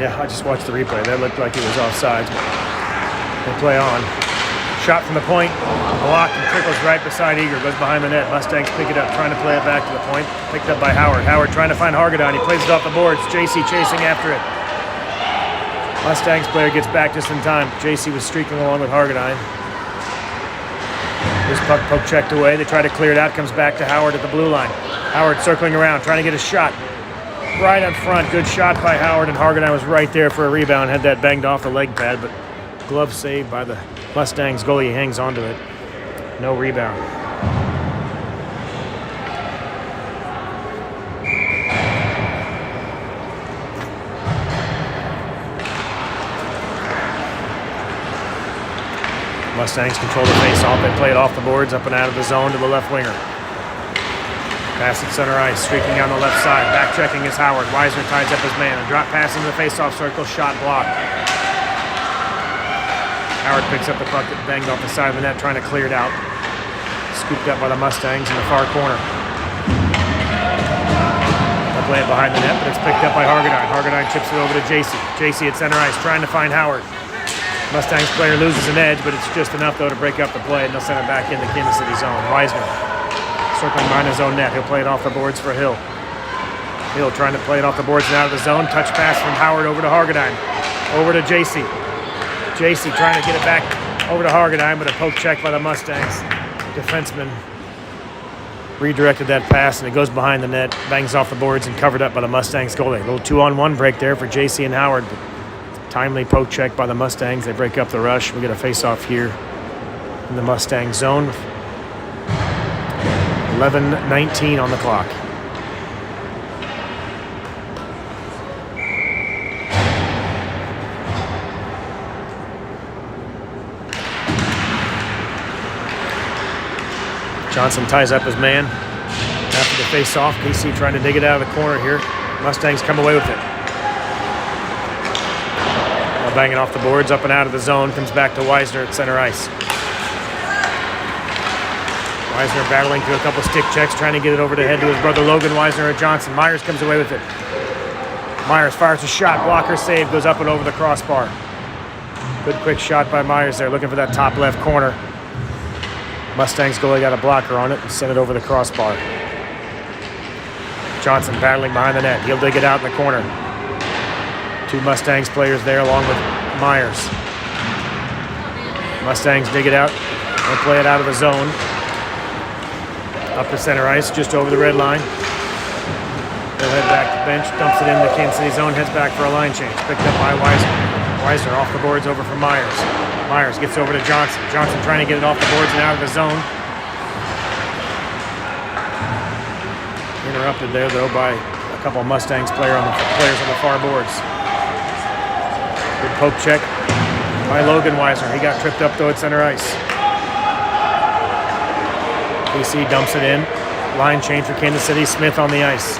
yeah, I just watched the replay. That looked like it was offside. They play on. Shot from the point, blocked and trickles right beside Eager, goes behind the net. Mustangs pick it up, trying to play it back to the point. Picked up by Howard. Howard trying to find Hargadine. He plays it off the boards. JC chasing after it. Mustangs player gets back just in time. JC was streaking along with Hargadine. This puck poke checked away. They try to clear it out. Comes back to Howard at the blue line. Howard circling around, trying to get a shot. right up front. Good shot by Howard, and Hargadine was right there for a rebound. Had that banged off the leg pad, but glove saved by the Mustangs goalie. He hangs onto it. No rebound. Mustangs control the face-off. They play it off the boards, up and out of the zone to the left winger. Pass at center ice, streaking down the left side. Back checking is Howard. Weisner ties up his man. A drop pass into the face-off circle. Shot blocked. Howard picks up the puck that banged off the side of the net, trying to clear it out. Scooped up by the Mustangs in the far corner. They'll play it behind the net, but it's picked up by Hargadine. Hargadine chips it over to JC. JC at center ice, trying to find Howard. Mustangs player loses an edge, but it's just enough, though, to break up the play, and they'll send it back into Kansas City zone. Weisner circling behind his own net. He'll play it off the boards for Hill. Hill trying to play it off the boards and out of the zone. Touch pass from Howard over to Hargadine. Over to JC. JC trying to get it back over to Hargadine, but a poke check by the Mustangs. Defenseman redirected that pass, and it goes behind the net, bangs off the boards, and covered up by the Mustangs goalie. A little 2-on-1 break there for JC and Howard. But timely poke check by the Mustangs. They break up the rush. We get a face-off here in the Mustang zone. 11:19 on the clock. Johnson ties up his man after the face-off. PC trying to dig it out of the corner here. Mustangs come away with it. Banging off the boards, up and out of the zone, comes back to Weisner at center ice. Weisner battling through a couple stick checks, trying to get it over the head to his brother Logan Weisner or Johnson. Myers comes away with it. Myers fires a shot, blocker save, goes up and over the crossbar. Good quick shot by Myers there, looking for that top left corner. Mustangs goalie got a blocker on it and sent it over the crossbar. Johnson battling behind the net. He'll dig it out in the corner. Two Mustangs players there along with Myers. Mustangs dig it out and play it out of the zone. Up to center ice, just over the red line. They'll head back to the bench, dumps it into Kansas City zone, heads back for a line change. Picked up by Weisner. Weisner off the boards over for Myers. Myers gets over to Johnson. Johnson trying to get it off the boards and out of the zone. Interrupted there, though, by a couple of Mustangs players on the far boards. Good poke check by Logan Weisner. He got tripped up, though, at center ice. PC dumps it in. Line change for Kansas City. Smith on the ice.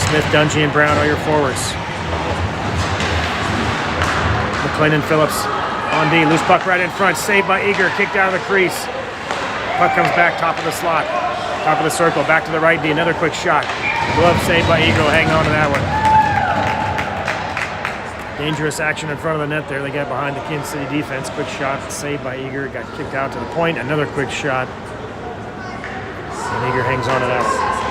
Smith, Dungy, and Brown are your forwards. McLean and Phillips on D. Loose puck right in front. Saved by Eager. Kicked out of the crease. Puck comes back top of the slot. Top of the circle. Back to the right D. Another quick shot. Glove saved by Eagle. Hang on to that one. Dangerous action in front of the net there. They got behind the Kansas City defense. Quick shot saved by Eager. Got kicked out to the point. Another quick shot. And Eager hangs on to that one.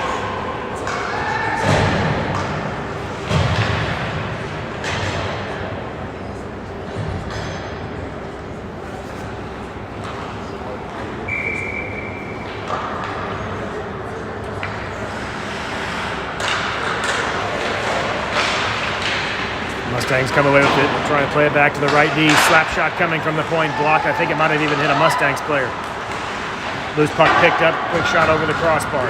Mustangs come away with it. They're trying to play it back to the right D. Slap shot coming from the point. Block. I think it might have even hit a Mustangs player. Loose puck picked up. Quick shot over the crossbar.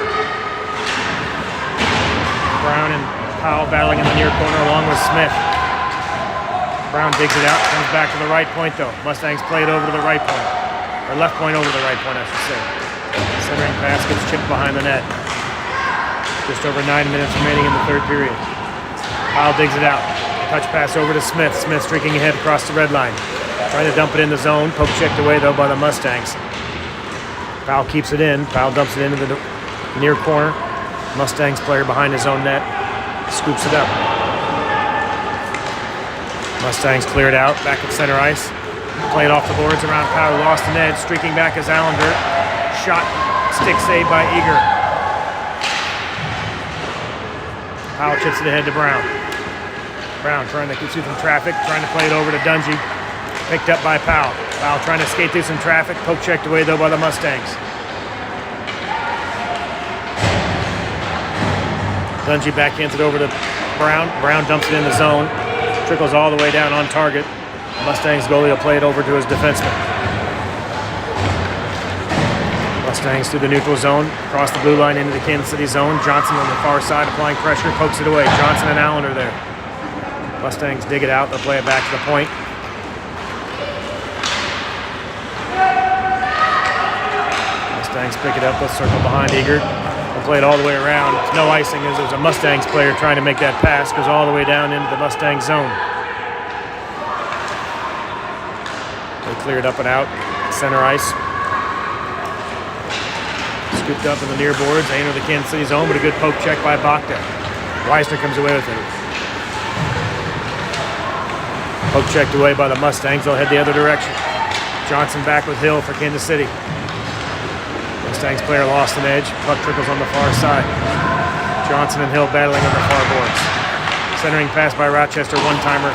Brown and Powell battling in the near corner along with Smith. Brown digs it out. Comes back to the right point, though. Mustangs play it over to the right point. Or left point over the right point, I should say. Centering pass gets chipped behind the net. Just over 9 minutes remaining in the third period. Powell digs it out. Touch pass over to Smith. Smith streaking ahead across the red line. Trying to dump it in the zone. Poke checked away, though, by the Mustangs. Powell keeps it in. Powell dumps it into the near corner. Mustangs player behind his own net. Scoops it up. Mustangs cleared out. Back at center ice. Play it off the boards around Powell. Lost an edge. Streaking back is Allender. Shot. Stick saved by Eager. Powell chips it ahead to Brown. Brown trying to get through some traffic, trying to play it over to Dungy. Picked up by Powell. Powell trying to skate through some traffic. Poke checked away, though, by the Mustangs. Dungy backhands it over to Brown. Brown dumps it in the zone. Trickles all the way down on target. Mustangs goalie will play it over to his defenseman. Mustangs through the neutral zone, across the blue line into the Kansas City zone. Johnson on the far side applying pressure, pokes it away. Johnson and Allen are there. Mustangs dig it out, they'll play it back to the point. Mustangs pick it up, they'll circle behind Eager. They'll play it all the way around. It's no icing as there's a Mustangs player trying to make that pass, goes all the way down into the Mustangs zone. They clear it up and out, center ice. Scooped up in the near boards, they enter the Kansas City zone, but a good poke check by Bakta. Weisner comes away with it. Poke checked away by the Mustangs, they'll head the other direction. Johnson back with Hill for Kansas City. Mustangs player lost an edge, puck trickles on the far side. Johnson and Hill battling on the far boards. Centering pass by Rochester, one-timer.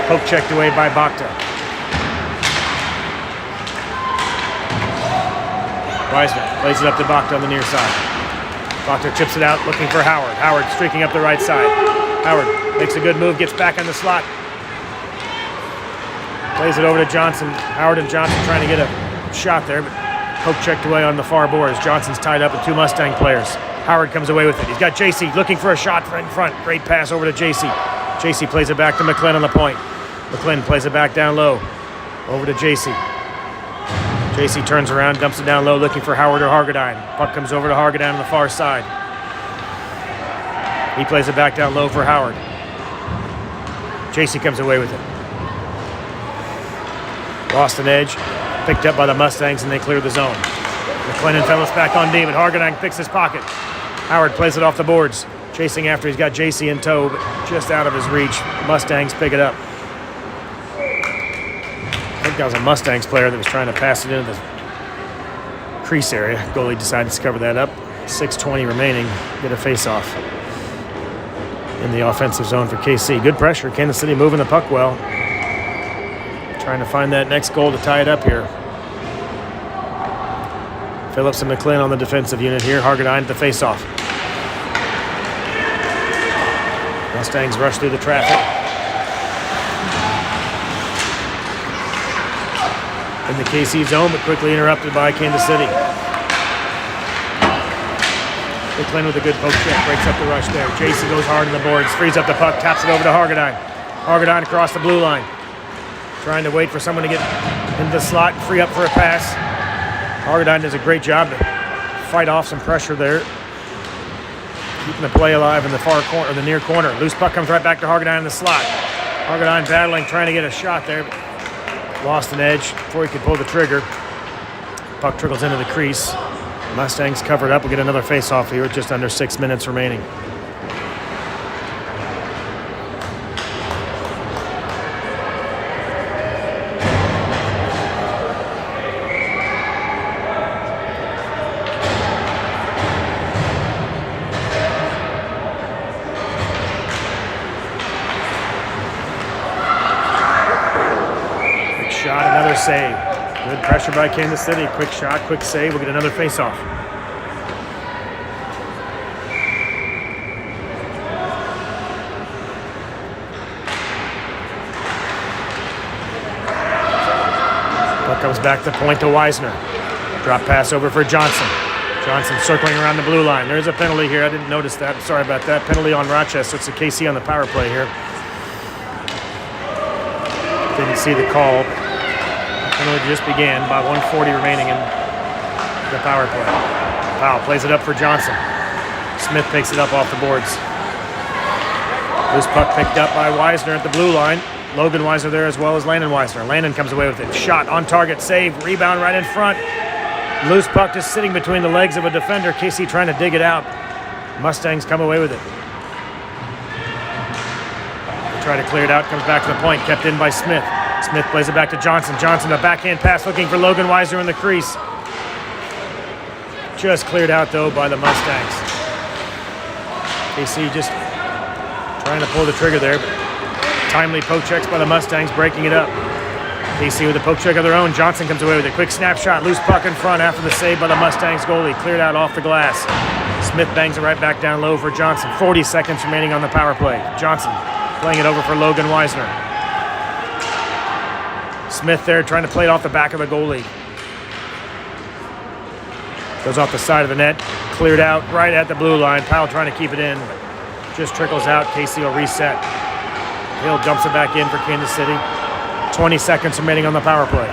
Poke checked away by Bakta. Weisner plays it up to Bakta on the near side. Bakta chips it out, looking for Howard. Howard streaking up the right side. Howard makes a good move, gets back on the slot. Plays it over to Johnson. Howard and Johnson trying to get a shot there, but poke checked away on the far boards. Johnson's tied up with two Mustang players. Howard comes away with it. He's got JC looking for a shot in front. Great pass over to JC. JC plays it back to McClin on the point. McClin plays it back down low. Over to JC. JC turns around, dumps it down low, looking for Howard or Hargadine. Puck comes over to Hargadine on the far side. He plays it back down low for Howard. JC comes away with it. Lost an edge, picked up by the Mustangs, and they clear the zone. McClendon fellas back on David. Hargadine picks his pocket. Howard plays it off the boards, chasing after. He's got JC in tow, but just out of his reach. Mustangs pick it up. I think that was a Mustangs player that was trying to pass it into the crease area. Goalie decided to cover that up. 6:20 remaining. Get a face-off in the offensive zone for KC. Good pressure. Kansas City moving the puck well. Trying to find that next goal to tie it up here. Phillips and McClin on the defensive unit here. Hargadine at the face-off. Mustangs rush through the traffic. In the KC zone, but quickly interrupted by Kansas City. McClin with a good poke check, breaks up the rush there. JC goes hard on the boards, frees up the puck, taps it over to Hargadine. Hargadine across the blue line. Trying to wait for someone to get into the slot and free up for a pass. Hargadine does a great job to fight off some pressure there. Keeping the play alive in the far corner, or the near corner. Loose puck comes right back to Hargadine in the slot. Hargadine battling, trying to get a shot there. Lost an edge before he could pull the trigger. Puck trickles into the crease. Mustangs covered up. We'll get another face-off here with just under 6 minutes remaining. Shot, another save. Good pressure by Kansas City. Quick shot, quick save. We'll get another face-off. Puck comes back to point to Weisner. Drop pass over for Johnson. Johnson circling around the blue line. There's a penalty here. I didn't notice that. I'm sorry about that. Penalty on Rochester. It's a KC on the power play here. Didn't see the call. Penalty just began. About 1:40 remaining in the power play. Powell plays it up for Johnson. Smith picks it up off the boards. Loose puck picked up by Weisner at the blue line. Logan Weisner there as well as Landon Weisner. Landon comes away with it. Shot on target, save, rebound right in front. Loose puck just sitting between the legs of a defender. KC trying to dig it out. Mustangs come away with it. They try to clear it out, comes back to the point, kept in by Smith. Smith plays it back to Johnson. Johnson, a backhand pass looking for Logan Weisner in the crease. Just cleared out, though, by the Mustangs. KC just trying to pull the trigger there, but timely poke checks by the Mustangs, breaking it up. KC with a poke check of their own. Johnson comes away with a quick snapshot. Loose puck in front after the save by the Mustangs goalie. Cleared out off the glass. Smith bangs it right back down low for Johnson. 40 seconds remaining on the power play. Johnson playing it over for Logan Weisner. Smith there trying to play it off the back of the goalie. Goes off the side of the net. Cleared out right at the blue line. Powell trying to keep it in. Just trickles out. Casey will reset. Hill dumps it back in for Kansas City. 20 seconds remaining on the power play.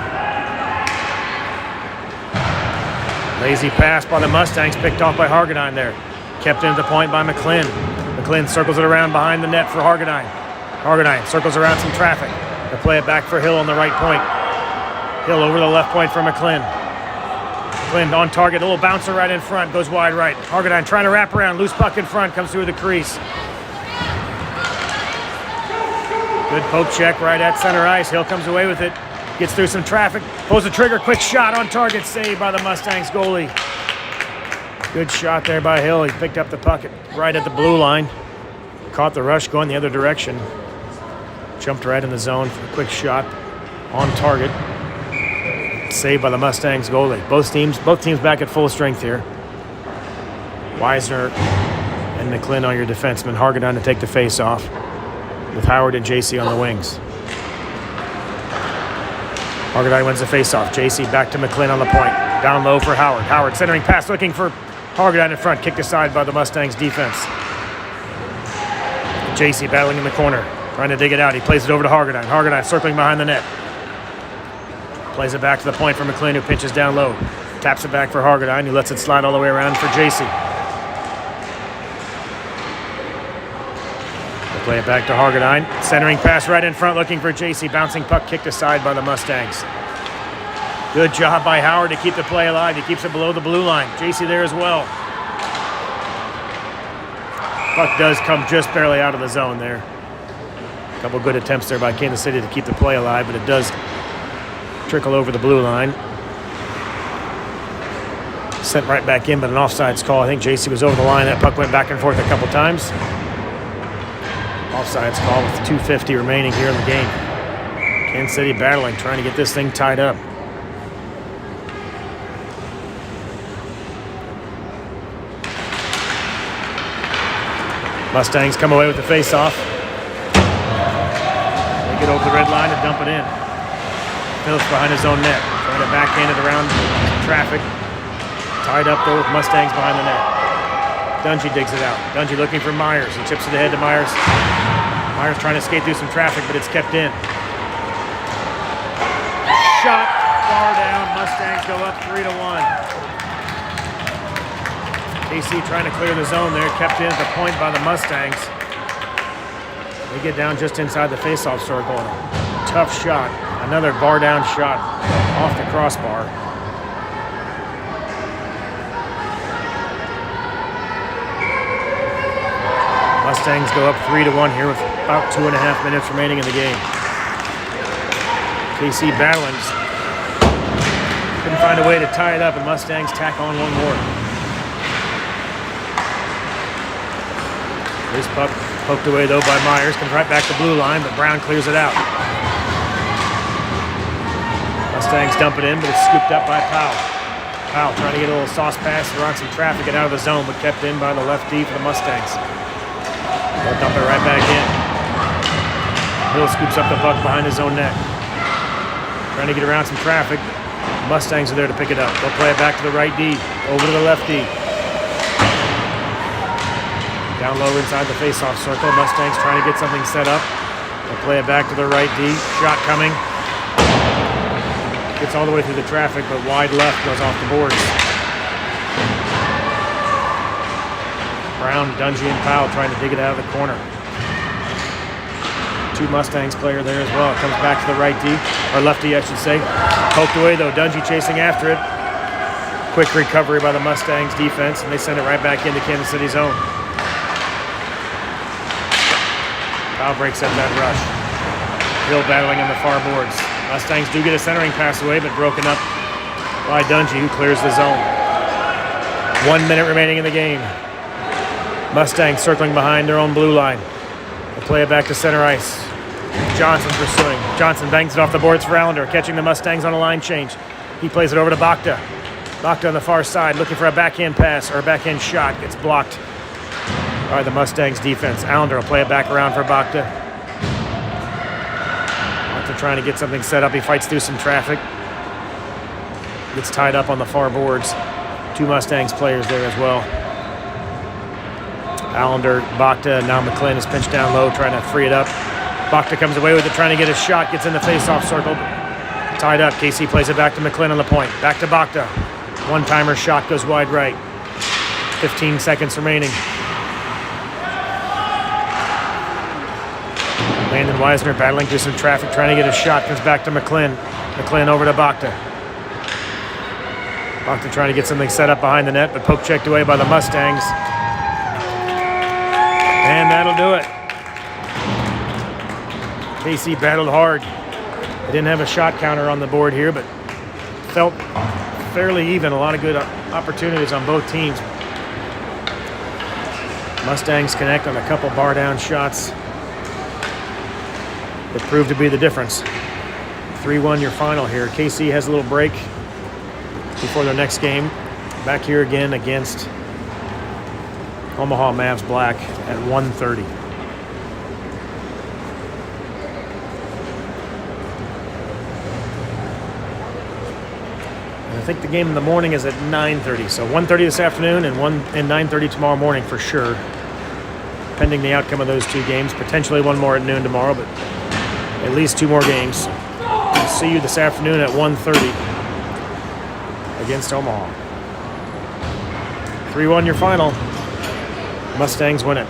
Lazy pass by the Mustangs, picked off by Hargadine there. Kept into the point by McClin. McClin circles it around behind the net for Hargadine. Hargadine circles around some traffic. They play it back for Hill on the right point. Hill over the left point for McClin. McClin on target, a little bouncer right in front, goes wide right. Hargadine trying to wrap around, loose puck in front, comes through the crease. Good poke check right at center ice. Hill comes away with it. Gets through some traffic. Pulls the trigger. Quick shot on target. Saved by the Mustangs goalie. Good shot there by Hill. He picked up the puck right at the blue line. Caught the rush going the other direction. Jumped right in the zone for a quick shot on target. Saved by the Mustangs goalie. Both teams back at full strength here. Weisner and McClin are your defensemen. Hargadine to take the face off, with Howard and JC on the wings. Hargadine wins the face-off. JC back to McClin on the point. Down low for Howard. Howard centering pass, looking for Hargadine in front. Kicked aside by the Mustangs defense. JC battling in the corner, trying to dig it out. He plays it over to Hargadine. Hargadine circling behind the net. Plays it back to the point for McClin, who pinches down low. Taps it back for Hargadine, who lets it slide all the way around for JC. Play it back to Hargadine. Centering pass right in front, looking for JC. Bouncing puck kicked aside by the Mustangs. Good job by Howard to keep the play alive. He keeps it below the blue line. JC there as well. Puck does come just barely out of the zone there. A couple good attempts there by Kansas City to keep the play alive, but it does trickle over the blue line. Sent right back in, but an offsides call. I think JC was over the line. That puck went back and forth a couple times. Offsides call with 2:50 remaining here in the game. Kansas City battling, trying to get this thing tied up. Mustangs come away with the face-off. They get over the red line and dump it in. Phillips behind his own net, trying to backhand it around traffic. Tied up though with Mustangs behind the net. Dungy digs it out. Dungy looking for Myers. He chips it ahead to Myers. Myers trying to skate through some traffic, but it's kept in. Shot far down. Mustangs go up 3-1. KC trying to clear the zone there. Kept in at the point by the Mustangs. They get down just inside the faceoff circle. Tough shot. Another bar down shot off the crossbar. Mustangs go up 3-1 here with about 2.5 minutes remaining in the game. KC battling. Couldn't find a way to tie it up, and Mustangs tack on one more. This puck poked away though by Myers. Comes right back to blue line, but Brown clears it out. Mustangs dump it in, but it's scooped up by Powell. Powell trying to get a little sauce pass around some traffic and out of the zone, but kept in by the left D for the Mustangs. They'll dump it right back in. Hill scoops up the puck behind his own net. Trying to get around some traffic. Mustangs are there to pick it up. They'll play it back to the right D, over to the left D. Down low inside the faceoff circle. Mustangs trying to get something set up. They'll play it back to the right D. Shot coming. Gets all the way through the traffic, but wide left goes off the boards. Brown, Dungy, and Powell trying to dig it out of the corner. Two Mustangs player there as well. It comes back to the right D, or left D, I should say. Poked away though. Dungy chasing after it. Quick recovery by the Mustangs defense, and they send it right back into Kansas City zone. Powell breaks up that rush. Hill battling on the far boards. Mustangs do get a centering pass away, but broken up by Dungy, who clears the zone. 1 minute remaining in the game. Mustangs circling behind their own blue line. They'll play it back to center ice. Johnson pursuing. Johnson bangs it off the boards for Allender, catching the Mustangs on a line change. He plays it over to Bakta. Bachta on the far side, looking for a backhand pass or a backhand shot. Gets blocked by the Mustangs defense. Allender will play it back around for Bachta. Bachta trying to get something set up. He fights through some traffic. Gets tied up on the far boards. 2 Mustangs players there as well. Allender, Bachta, now McClin is pinched down low, trying to free it up. Bachta comes away with it, trying to get a shot, gets in the face-off circle. Tied up, KC plays it back to McClin on the point. Back to Bachta. One-timer shot goes wide right. 15 seconds remaining. Landon Weisner battling through some traffic, trying to get a shot, comes back to McClin. McClin over to Bachta. Bachta trying to get something set up behind the net, but poke checked away by the Mustangs. And that'll do it. KC battled hard. They didn't have a shot counter on the board here, but felt fairly even. A lot of good opportunities on both teams. Mustangs connect on a couple bar down shots that proved to be the difference. 3-1 your final here. KC has a little break before their next game. Back here again against Omaha Mavs Black at 1:30. And I think the game in the morning is at 9:30. So 1:30 this afternoon and 9:30 tomorrow morning for sure. Pending the outcome of those 2 games. Potentially one more at noon tomorrow, but at least 2 more games. We'll see you this afternoon at 1:30 against Omaha. 3-1 your final. Mustangs win it.